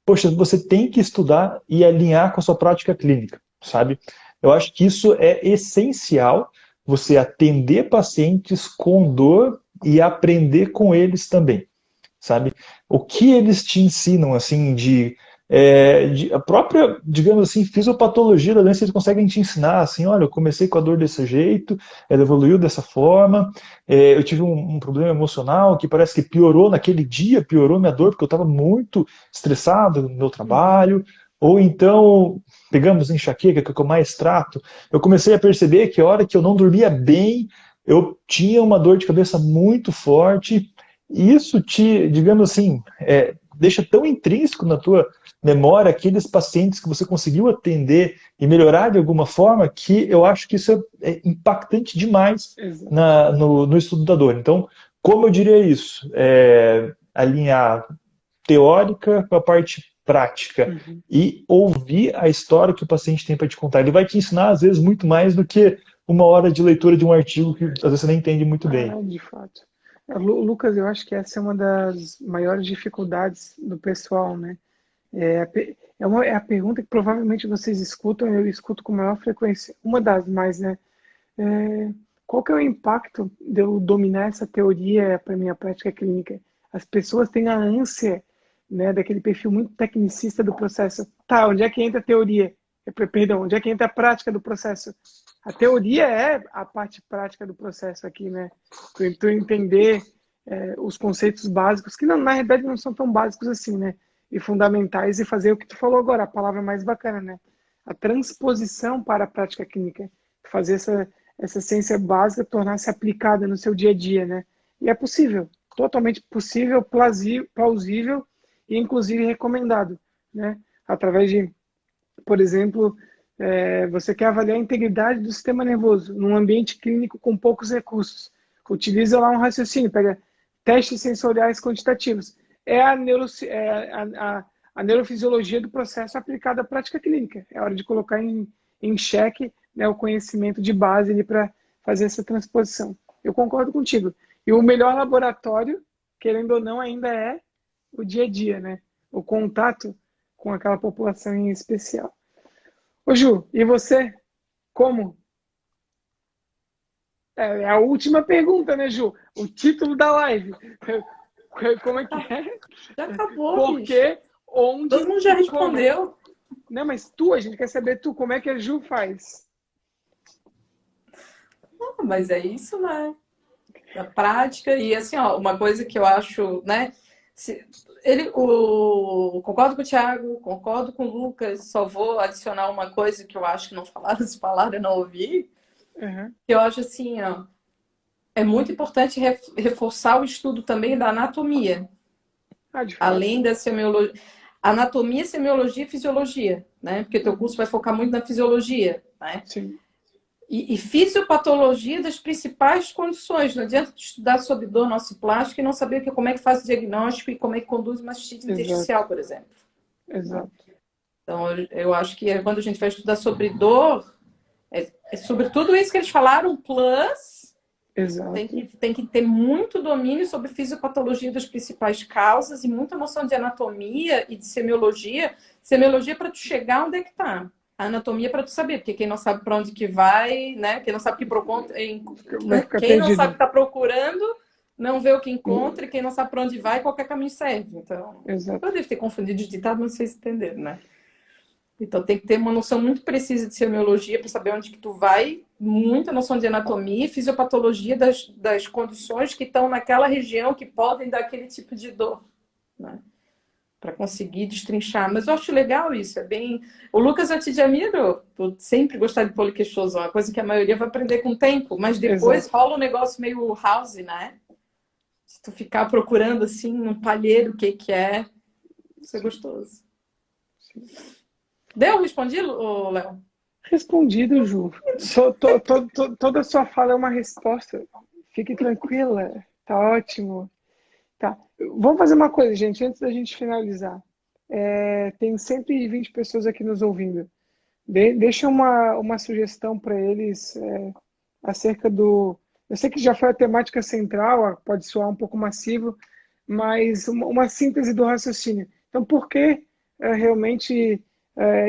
Poxa, você tem que estudar e alinhar com a sua prática clínica, sabe? Eu acho que isso é essencial, você atender pacientes com dor e aprender com eles também, sabe? O que eles te ensinam, assim, a própria, digamos assim, fisiopatologia da doença, eles conseguem te ensinar, assim, olha, eu comecei com a dor desse jeito, ela evoluiu dessa forma, eu tive um problema emocional que parece que piorou naquele dia, piorou minha dor porque eu estava muito estressado no meu trabalho, ou então, pegamos enxaqueca, que é o que eu mais trato, eu comecei a perceber que a hora que eu não dormia bem, eu tinha uma dor de cabeça muito forte, e isso te, digamos assim, deixa tão intrínseco na tua memória aqueles pacientes que você conseguiu atender e melhorar de alguma forma, que eu acho que isso é impactante demais no estudo da dor. Então, como eu diria isso? Alinhar teórica com a parte prática e ouvir a história que o paciente tem para te contar. Ele vai te ensinar, às vezes, muito mais do que uma hora de leitura de um artigo que às vezes você nem entende muito bem. De fato. Lucas, eu acho que essa é uma das maiores dificuldades do pessoal, né? É a pergunta que provavelmente vocês escutam, eu escuto com maior frequência. Uma das mais, né? Qual que é o impacto de eu dominar essa teoria para minha prática clínica? As pessoas têm a ânsia, né, daquele perfil muito tecnicista do processo. Tá, onde é que entra a teoria? Perdão, onde é que entra a prática do processo? A teoria é a parte prática do processo aqui, né? Tu entender os conceitos básicos, que na realidade não são tão básicos assim, né? E fundamentais, e fazer o que tu falou agora, a palavra mais bacana, né? A transposição para a prática clínica. Fazer essa ciência básica tornar-se aplicada no seu dia a dia, né? E é possível, totalmente possível, plausível e inclusive recomendado, né? Através de, por exemplo, você quer avaliar a integridade do sistema nervoso num ambiente clínico com poucos recursos. Utiliza lá um raciocínio, pega testes sensoriais quantitativos. É a neurofisiologia do processo aplicada à prática clínica. É hora de colocar em xeque, né, o conhecimento de base para fazer essa transposição. Eu concordo contigo. E o melhor laboratório, querendo ou não, ainda é o dia a dia, né? O contato com aquela população em especial. Ô Ju, e você? Como? É a última pergunta, né, Ju? O título da live. Como é que é? Já acabou, Por quê? Onde? Todo mundo já respondeu. Não, mas a gente quer saber como é que a Ju faz. Não, mas é isso, né? Na prática, e assim, ó, uma coisa que eu acho, né? Concordo com o Thiago, concordo com o Lucas, só vou adicionar uma coisa que eu acho que não falaram, se falaram eu não ouvi. Eu acho assim, ó, é muito importante reforçar o estudo também da anatomia. Além da semiologia. Anatomia, semiologia e fisiologia, né? Porque teu curso vai focar muito na fisiologia, né? Sim. E fisiopatologia das principais condições. Não adianta estudar sobre dor nociplástica e não saber como é que faz o diagnóstico e como é que conduz uma cistite intersticial, por exemplo. Exato. Então, eu acho que quando a gente vai estudar sobre dor, É sobre tudo isso que eles falaram, plus Exato. tem que ter muito domínio sobre fisiopatologia das principais causas e muita noção de anatomia e de semiologia. Semiologia para tu chegar onde é que tá. A anatomia para tu saber, porque quem não sabe para onde que vai, né? Quem não sabe que quem não sabe que tá procurando, não vê o que encontra, e quem não sabe para onde vai, qualquer caminho serve. Então, Exato. eu devo ter confundido os ditados, não sei se entenderam, né? Então tem que ter uma noção muito precisa de semiologia para saber onde que tu vai, muita noção de anatomia e fisiopatologia das condições que estão naquela região que podem dar aquele tipo de dor, né? Para conseguir destrinchar. Mas eu acho legal isso, é bem... O Lucas, eu te admiro, tu sempre gostar de poliqueixoso, é uma coisa que a maioria vai aprender com o tempo, mas depois rola um negócio meio house, né? Se tu ficar procurando assim, num palheiro, o que que é, isso é gostoso. Sim. Deu? Respondi, Léo? Respondido, Ju. Toda a sua fala é uma resposta. Fique tranquila. Tá ótimo. Tá. Vamos fazer uma coisa, gente, antes da gente finalizar. Tem 120 pessoas aqui nos ouvindo. Deixa uma sugestão para eles acerca do... Eu sei que já foi a temática central, pode soar um pouco massivo, mas uma síntese do raciocínio. Então, por que realmente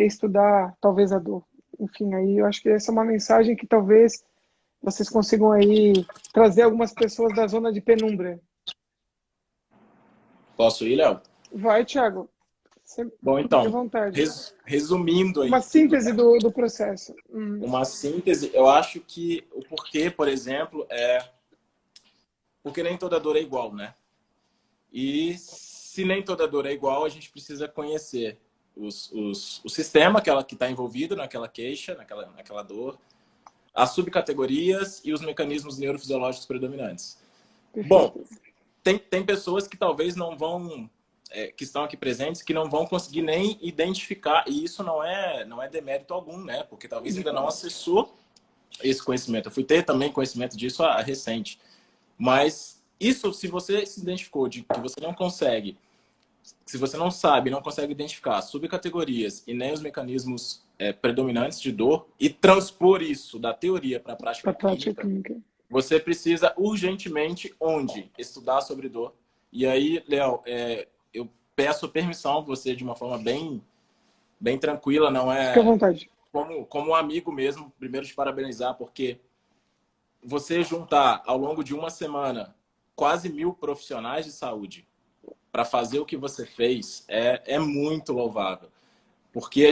estudar talvez a dor? Enfim, aí eu acho que essa é uma mensagem que talvez vocês consigam aí trazer algumas pessoas da zona de penumbra. Posso ir, Léo? Vai, Thiago. Sempre Bom, então, vontade. resumindo aí. Uma síntese do processo. Uma síntese, eu acho que o porquê, por exemplo, porque nem toda dor é igual, né? E se nem toda dor é igual, a gente precisa conhecer o sistema que está envolvido naquela queixa, naquela dor, as subcategorias e os mecanismos neurofisiológicos predominantes. Perfeito. Bom, tem pessoas que talvez não vão, que estão aqui presentes, que não vão conseguir nem identificar, e isso não é demérito algum, né? Porque talvez ainda não acessou esse conhecimento. Eu fui ter também conhecimento disso recente. Mas isso, se você se identificou de que você não consegue, se você não sabe, não consegue identificar subcategorias e nem os mecanismos predominantes de dor e transpor isso da teoria para a prática clínica, você precisa urgentemente estudar sobre dor. E aí, Léo, eu peço permissão para você de uma forma bem tranquila, não é... Fique à vontade. Como um amigo mesmo, primeiro te parabenizar, porque você juntar ao longo de uma semana quase 1000 profissionais de saúde para fazer o que você fez é muito louvável. Porque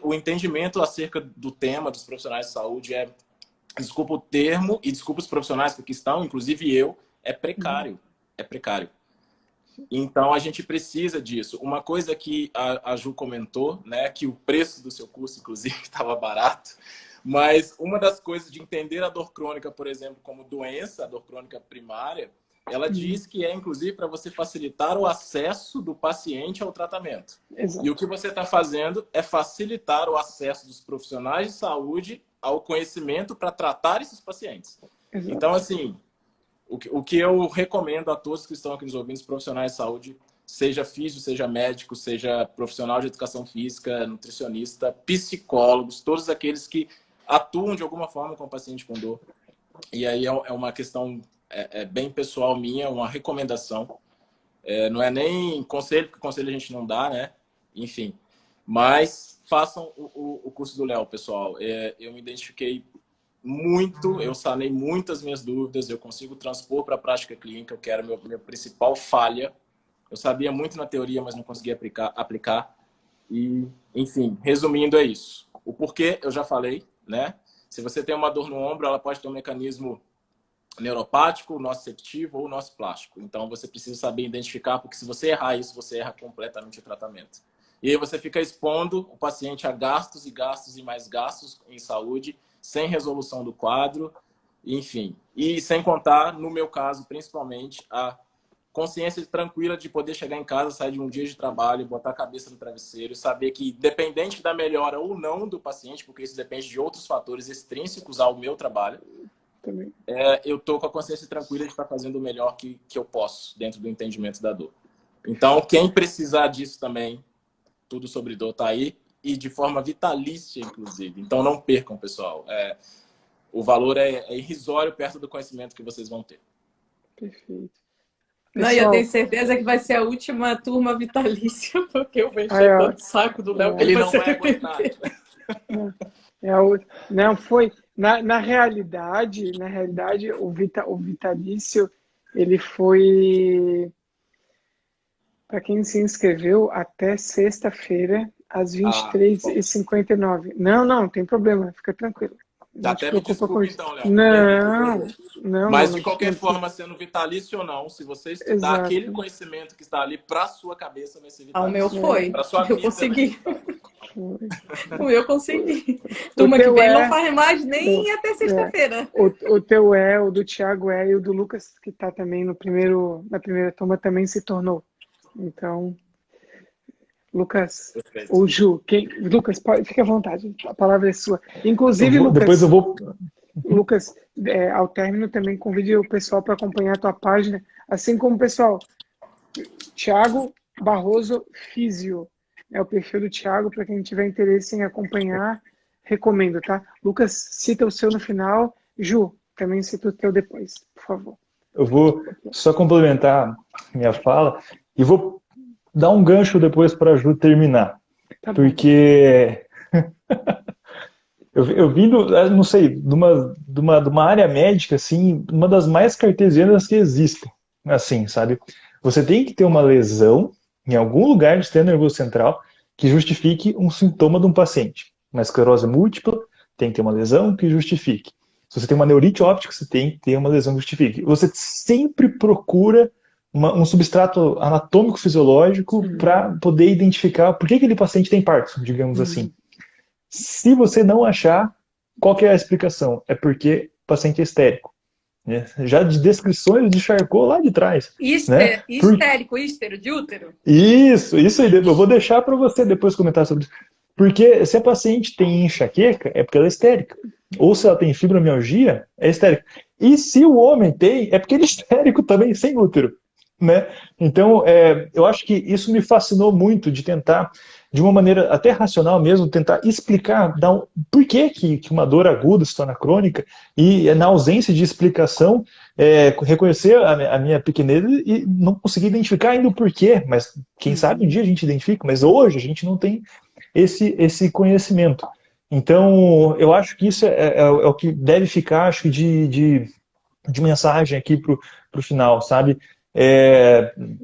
o entendimento acerca do tema dos profissionais de saúde desculpa o termo e desculpa os profissionais que aqui estão, inclusive eu, é precário. É precário. Então, a gente precisa disso. Uma coisa que a Ju comentou, né, que o preço do seu curso, inclusive, estava barato, mas uma das coisas de entender a dor crônica, por exemplo, como doença, a dor crônica primária, ela diz que inclusive, para você facilitar o acesso do paciente ao tratamento. Exato. E o que você está fazendo é facilitar o acesso dos profissionais de saúde ao conhecimento para tratar esses pacientes. Exato. Então, assim, o que eu recomendo a todos que estão aqui nos ouvindo, profissionais de saúde, seja físico, seja médico, seja profissional de educação física, nutricionista, psicólogos, todos aqueles que atuam de alguma forma com o paciente com dor. E aí é uma questão bem pessoal minha, uma recomendação. Não é nem conselho, porque conselho a gente não dá, né? Enfim. Mas façam o curso do Léo, pessoal. Eu me identifiquei muito, eu sanei muitas minhas dúvidas, eu consigo transpor para a prática clínica, que era minha principal falha. Eu sabia muito na teoria, mas não conseguia aplicar. E, enfim, resumindo, é isso. O porquê, eu já falei, né? Se você tem uma dor no ombro, ela pode ter um mecanismo neuropático, nociceptivo ou nociplástico. Então, você precisa saber identificar, porque se você errar isso, você erra completamente o tratamento. E aí você fica expondo o paciente a gastos e gastos e mais gastos em saúde, sem resolução do quadro, enfim. E sem contar, no meu caso, principalmente, a consciência tranquila de poder chegar em casa, sair de um dia de trabalho, botar a cabeça no travesseiro, saber que, independente da melhora ou não do paciente, porque isso depende de outros fatores extrínsecos ao meu trabalho, eu estou com a consciência tranquila de estar fazendo o melhor que eu posso, dentro do entendimento da dor. Então, quem precisar disso também, tudo sobre dor está aí. e de forma vitalícia, inclusive. Então, não percam, pessoal. O valor é irrisório perto do conhecimento que vocês vão ter. Perfeito. Não, e eu tenho certeza que vai ser a última turma vitalícia, porque eu vou encher tanto saco do Léo. Ele não vai aguentar. Não, foi. Na realidade, o vitalício, ele foi, para quem se inscreveu, até sexta-feira, às 23h59. Não tem problema, fica tranquilo. Dá até me desculpa, então, Léo. Não. Mas, de qualquer forma, sendo vitalício ou não, se você estudar aquele conhecimento que está ali para sua cabeça, vai ser vitalício. O meu foi. Pra sua vida, consegui. O meu consegui. Turma que vem não faz mais nem até sexta-feira. O teu o do Thiago e o do Lucas, que está também na primeira turma, também se tornou. Então, Lucas, ou Ju, Lucas, fique à vontade, a palavra é sua. Inclusive, Lucas, depois eu vou... Lucas, ao término também convide o pessoal para acompanhar a tua página, assim como o pessoal, Thiago Barroso Físio, é o perfil do Thiago, para quem tiver interesse em acompanhar, recomendo, tá? Lucas, cita o seu no final, Ju, também cita o teu depois, por favor. Eu vou só complementar minha fala e vou dar um gancho depois para a Ju terminar. Tá, porque eu vim, não sei, de uma área médica, assim, uma das mais cartesianas que existem, assim, sabe? Você tem que ter uma lesão em algum lugar do sistema nervoso central que justifique um sintoma de um paciente. Uma esclerose múltipla tem que ter uma lesão que justifique. Se você tem uma neurite óptica, você tem que ter uma lesão que justifique. Você sempre procura um substrato anatômico fisiológico para poder identificar por que aquele paciente tem Parkinson, digamos assim. Se você não achar, qual que é a explicação? É porque o paciente é histérico. Né? Já de descrições de Charcot lá de trás. Histérico, de útero? Isso aí. Eu vou deixar para você depois comentar sobre isso. Porque se a paciente tem enxaqueca, é porque ela é histérica. Ou se ela tem fibromialgia, é histérica. E se o homem tem, é porque ele é histérico também, sem útero. Né? Então, eu acho que isso me fascinou muito de tentar, de uma maneira até racional mesmo, tentar explicar por que uma dor aguda se torna crônica e, na ausência de explicação, reconhecer a minha pequenez e não conseguir identificar ainda o porquê, mas quem sabe um dia a gente identifica, mas hoje a gente não tem esse conhecimento. Então, eu acho que isso é o que deve ficar, acho que de mensagem aqui para o final, sabe?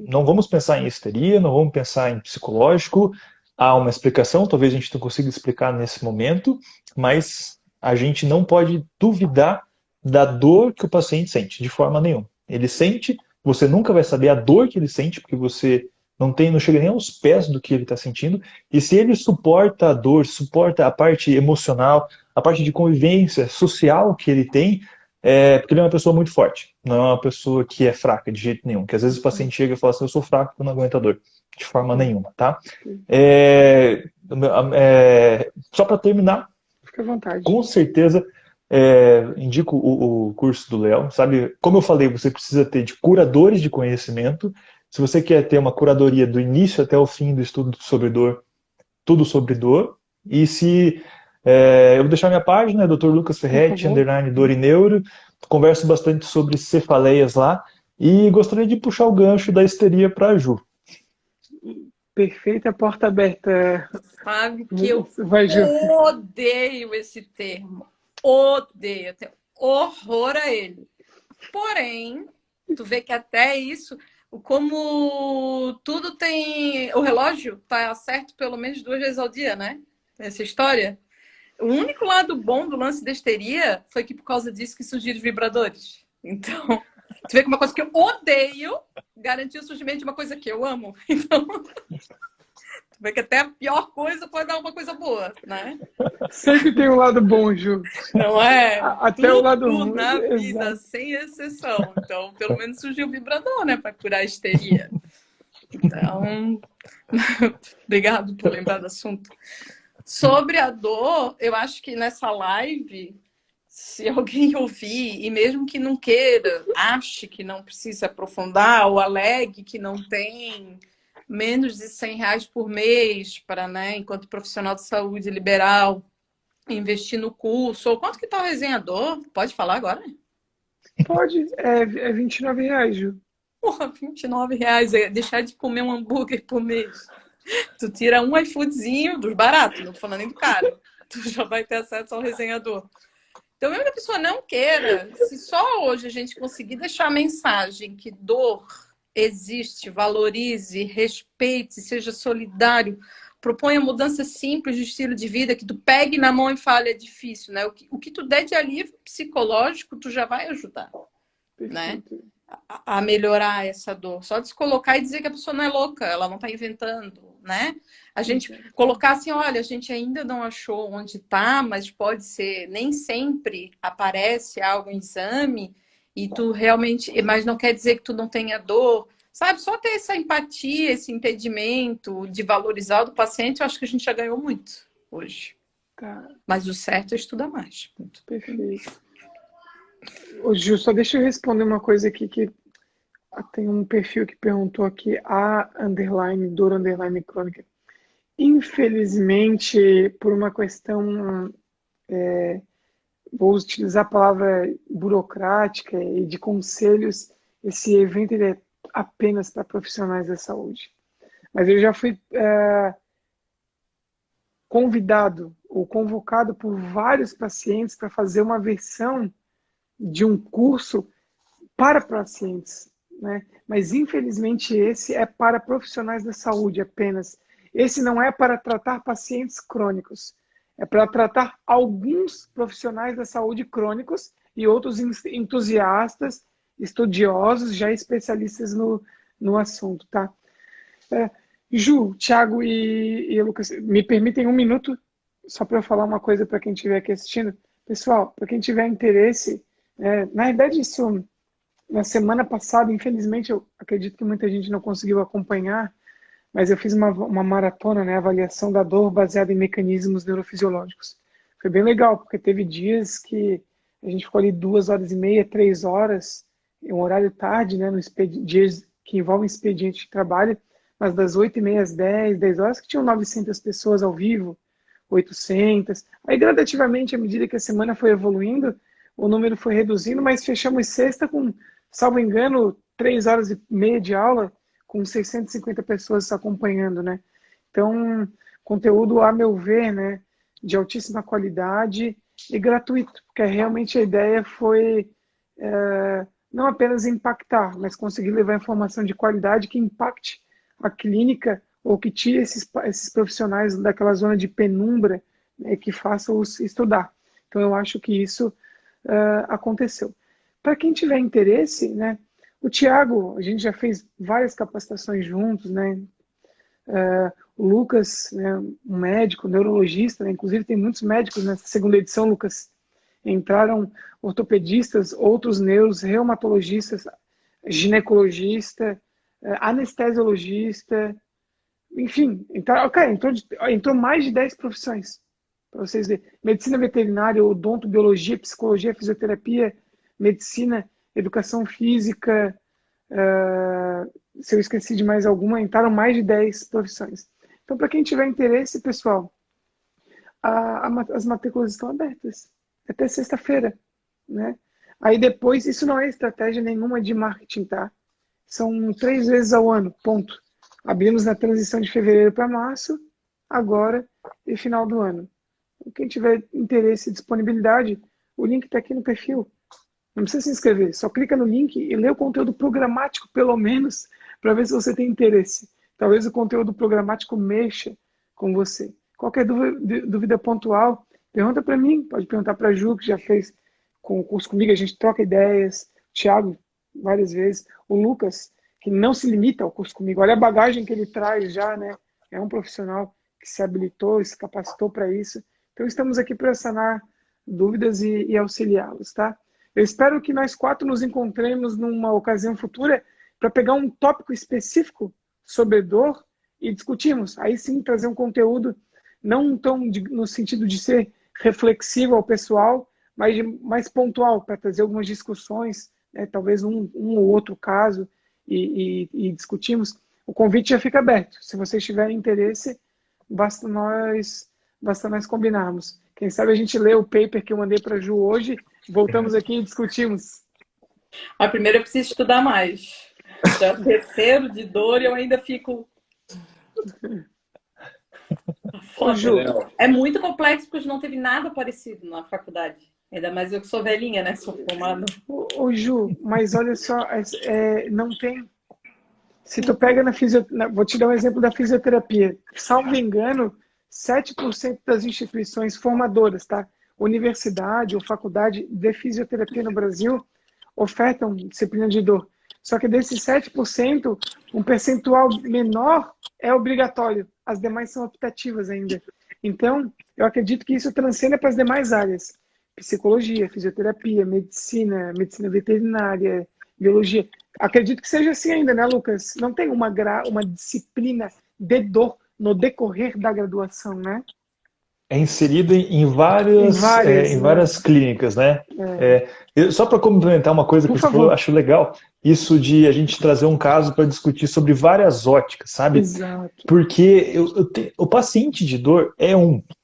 Não vamos pensar em histeria, não vamos pensar em psicológico. Há uma explicação, talvez a gente não consiga explicar nesse momento, mas a gente não pode duvidar da dor que o paciente sente, de forma nenhuma. Ele sente, você nunca vai saber a dor que ele sente, porque você não chega nem aos pés do que ele está sentindo, e se ele suporta a dor, suporta a parte emocional, a parte de convivência social que ele tem, porque ele é uma pessoa muito forte, não é uma pessoa que é fraca de jeito nenhum, que às vezes o paciente chega e fala assim, eu sou fraco, eu não aguento a dor, de forma nenhuma, tá? Só para terminar, fica à vontade. Com certeza, indico o curso do Léo, sabe? Como eu falei, você precisa ter de curadores de conhecimento. Se você quer ter uma curadoria do início até o fim do estudo sobre dor, tudo sobre dor. E eu vou deixar minha página, Dr. Lucas Ferretti, _ dor e neuro. Converso bastante sobre cefaleias lá. E gostaria de puxar o gancho da histeria para a Ju. Perfeita, porta aberta. Sabe que eu odeio esse termo. Odeio. Eu tenho horror a ele. Porém, tu vê que até isso, como tudo tem... O relógio tá certo pelo menos 2 vezes ao dia, né? Essa história. O único lado bom do lance da histeria foi que por causa disso que surgiram os vibradores. Então, tu vê que uma coisa que eu odeio garantiu o surgimento de uma coisa que eu amo. Então, tu vê que até a pior coisa pode dar uma coisa boa, né? Sempre tem um lado bom, Ju. Não é? Até o lado ruim. Na vida, sem exceção. Então, pelo menos surgiu o vibrador, né? Para curar a histeria. Então, obrigado por lembrar do assunto. Sobre a dor, eu acho que nessa live, se alguém ouvir, e mesmo que não queira, ache que não precisa aprofundar, ou alegue que não tem menos de R$ 100 por mês para, né, enquanto profissional de saúde liberal, investir no curso. Ou quanto que tá o resenhador? Pode falar agora? Pode, é R$ 29, Ju. Porra, R$ 29. É deixar de comer um hambúrguer por mês. Tu tira um iFoodzinho dos baratos, não tô falando nem do caro. Tu já vai ter acesso ao resenhador. Então, mesmo que a pessoa não queira, se só hoje a gente conseguir deixar a mensagem que dor existe, valorize, respeite, seja solidário, proponha mudança simples de estilo de vida, que tu pegue na mão e fale, é difícil, né? O que tu der de alívio psicológico, tu já vai ajudar, né? A melhorar essa dor. Só descolocar e dizer que a pessoa não é louca, ela não está inventando, né? A gente colocar assim, olha, a gente ainda não achou onde está, mas pode ser, nem sempre aparece algo em exame e tu realmente, mas não quer dizer que tu não tenha dor, sabe? Só ter essa empatia, esse entendimento de valorizar o do paciente, eu acho que a gente já ganhou muito hoje. Tá. Mas o certo é estudar mais. Perfeito. Ô, Ju, só deixa eu responder uma coisa aqui que tem um perfil que perguntou aqui, dor underline crônica. Infelizmente, por uma questão, vou utilizar a palavra burocrática e de conselhos, esse evento ele é apenas para profissionais da saúde. Mas eu já fui convidado ou convocado por vários pacientes para fazer uma versão de um curso para pacientes, né? Mas infelizmente esse é para profissionais da saúde apenas. Esse não é para tratar pacientes crônicos, é para tratar alguns profissionais da saúde crônicos e outros entusiastas, estudiosos, já especialistas no assunto, tá? Ju, Thiago e Lucas, me permitem 1 minuto só para eu falar uma coisa para quem estiver aqui assistindo. Pessoal, para quem tiver interesse, na verdade isso, na semana passada, infelizmente, eu acredito que muita gente não conseguiu acompanhar, mas eu fiz uma maratona, né, avaliação da dor baseada em mecanismos neurofisiológicos. Foi bem legal, porque teve dias que a gente ficou ali 2h30, 3 horas, um horário tarde, né, dias que envolvem expediente de trabalho, mas das 8h30 às 10 horas, que tinham 900 pessoas ao vivo, 800. Aí, gradativamente, à medida que a semana foi evoluindo, o número foi reduzindo, mas fechamos sexta com, salvo engano, 3h30 de aula, com 650 pessoas acompanhando, né? Então, conteúdo, a meu ver, né, de altíssima qualidade e gratuito, porque realmente a ideia foi não apenas impactar, mas conseguir levar informação de qualidade que impacte a clínica ou que tire esses profissionais daquela zona de penumbra, né, que faça-os estudar. Então, eu acho que isso aconteceu. Para quem tiver interesse, né, o Thiago, a gente já fez várias capacitações juntos, né? O Lucas, né, um médico, neurologista, né, inclusive tem muitos médicos nessa segunda edição, Lucas. Entraram ortopedistas, outros neuros, reumatologistas, ginecologista, anestesiologista, enfim, entrou mais de 10 profissões, para vocês verem. Medicina veterinária, odontobiologia, psicologia, fisioterapia, medicina, educação física, se eu esqueci de mais alguma, entraram mais de 10 profissões. Então, para quem tiver interesse, pessoal, as matrículas estão abertas até sexta-feira, né? Aí depois, isso não é estratégia nenhuma de marketing, tá? São 3 vezes ao ano, ponto. Abrimos na transição de fevereiro para março, agora e final do ano. Quem tiver interesse e disponibilidade, o link está aqui no perfil. Não precisa se inscrever, só clica no link e lê o conteúdo programático, pelo menos, para ver se você tem interesse. Talvez o conteúdo programático mexa com você. Qualquer dúvida pontual, pergunta para mim, pode perguntar para a Ju, que já fez com o curso comigo, a gente troca ideias. O Thiago, várias vezes. O Lucas, que não se limita ao curso comigo. Olha a bagagem que ele traz já, né? É um profissional que se habilitou, se capacitou para isso. Então, estamos aqui para sanar dúvidas e auxiliá-los, tá? Eu espero que nós 4 nos encontremos numa ocasião futura para pegar um tópico específico sobre dor e discutirmos. Aí sim, trazer um conteúdo não tão no sentido de ser reflexivo ao pessoal, mas mais pontual, para trazer algumas discussões, né, talvez um ou outro caso, e discutimos. o convite já fica aberto. Se vocês tiverem interesse, basta nós combinarmos. Quem sabe a gente lê o paper que eu mandei para a Ju hoje, voltamos aqui e discutimos. Mas primeiro eu preciso estudar mais. Já o terceiro de dor eu ainda fico... Ô, Ju. É muito complexo porque não teve nada parecido na faculdade. Ainda mais eu que sou velhinha, né? Sou formada. Ô, Ju, mas olha só, não tem... Se tu pega vou te dar um exemplo da fisioterapia. Salvo engano, 7% das instituições formadoras, tá? Universidade ou faculdade de fisioterapia no Brasil ofertam disciplina de dor. Só que desses 7%, um percentual menor é obrigatório. As demais são optativas ainda. Então, eu acredito que isso transcenda para as demais áreas. Psicologia, fisioterapia, medicina veterinária, biologia. Acredito que seja assim ainda, né, Lucas? Não tem uma disciplina de dor no decorrer da graduação, né? É inserido em várias clínicas, né? Só para complementar uma coisa que você falou, acho legal isso de a gente trazer um caso para discutir sobre várias óticas, sabe? Exato. Porque o paciente de dor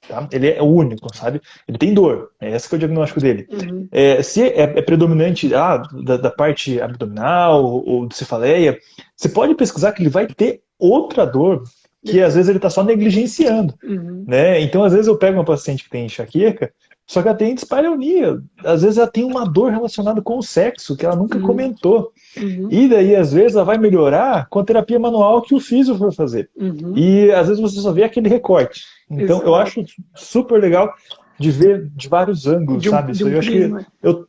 tá? Ele é único, sabe? Ele tem dor, esse que é o diagnóstico dele. Uhum. Se é predominante da parte abdominal ou de cefaleia, você pode pesquisar que ele vai ter outra dor que às vezes ele está só negligenciando, né? Então, às vezes eu pego uma paciente que tem enxaqueca, só que ela tem dispareunia. Às vezes ela tem uma dor relacionada com o sexo, que ela nunca comentou. E daí, às vezes, ela vai melhorar com a terapia manual que o físio for fazer. E, às vezes, você só vê aquele recorte. Então, eu acho super legal de ver de vários ângulos, sabe? Isso aí eu acho que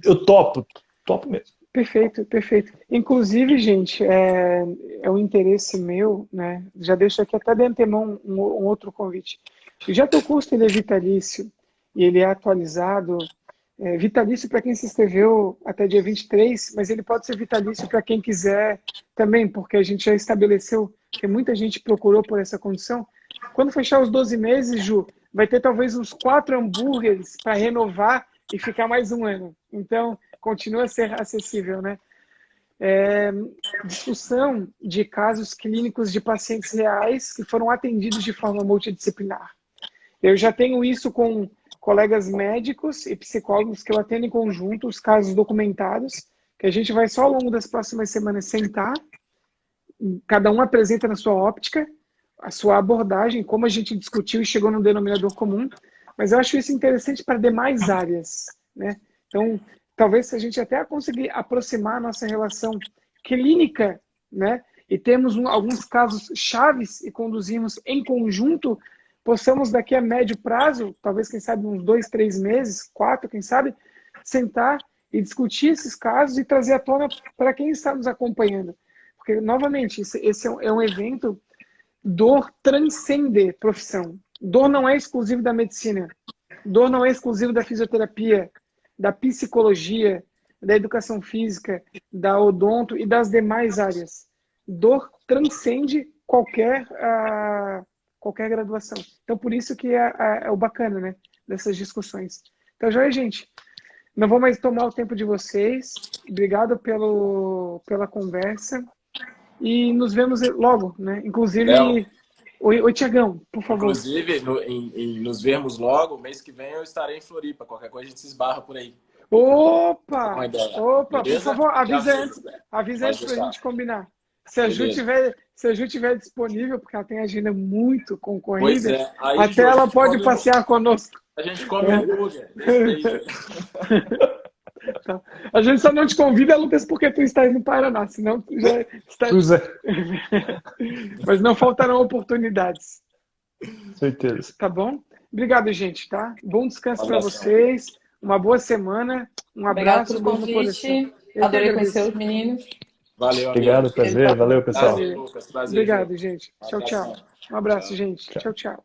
eu topo mesmo. Perfeito, perfeito. Inclusive, gente, é um interesse meu, né? Já deixo aqui até de antemão um outro convite. Já que o curso ele é vitalício e ele é atualizado, vitalício para quem se inscreveu até dia 23, mas ele pode ser vitalício para quem quiser também, porque a gente já estabeleceu que muita gente procurou por essa condição. Quando fechar os 12 meses, Ju, vai ter talvez uns 4 hambúrgueres para renovar e ficar mais um ano. Então, continua a ser acessível, né? Discussão de casos clínicos de pacientes reais que foram atendidos de forma multidisciplinar. Eu já tenho isso com colegas médicos e psicólogos que eu atendo em conjunto, os casos documentados, que a gente vai só ao longo das próximas semanas sentar, cada um apresenta na sua óptica, a sua abordagem, como a gente discutiu e chegou no denominador comum, mas eu acho isso interessante para demais áreas, né? Então, talvez se a gente até conseguir aproximar a nossa relação clínica, né, e temos alguns casos chaves e conduzirmos em conjunto, possamos daqui a médio prazo, talvez quem sabe uns 2, 3 meses, 4, quem sabe, sentar e discutir esses casos e trazer à tona para quem está nos acompanhando. Porque, novamente, esse é um evento, dor transcende profissão. Dor não é exclusivo da medicina. Dor não é exclusivo da fisioterapia, da psicologia, da educação física, da odonto e das demais áreas. Dor transcende qualquer graduação. Então, por isso que é o bacana, né, dessas discussões. Então, joia, gente. Não vou mais tomar o tempo de vocês. Obrigado pela conversa. E nos vemos logo, né? Inclusive... Oi, Tiagão, por favor. Inclusive, nos vermos logo, mês que vem eu estarei em Floripa. Qualquer coisa a gente se esbarra por aí. Opa, por Beleza? favor, avisa antes pra gente combinar. Se a Ju tiver disponível, porque ela tem agenda muito concorrida, até ela pode passear conosco. A gente come hambúrguer. Tá. A gente só não te convida, Lucas, porque tu estás no Paraná, senão tu já está... Mas não faltarão oportunidades. Certeza. Tá bom? Obrigado, gente, tá? Bom descanso para vocês, uma boa semana, um abraço. Obrigado pelo convite. Adorei conhecer os meninos. Valeu, obrigado, prazer. Valeu, pessoal. Prazer, Lucas. Prazer, obrigado, gente. Tchau, tchau. Um abraço, gente. Tchau, tchau.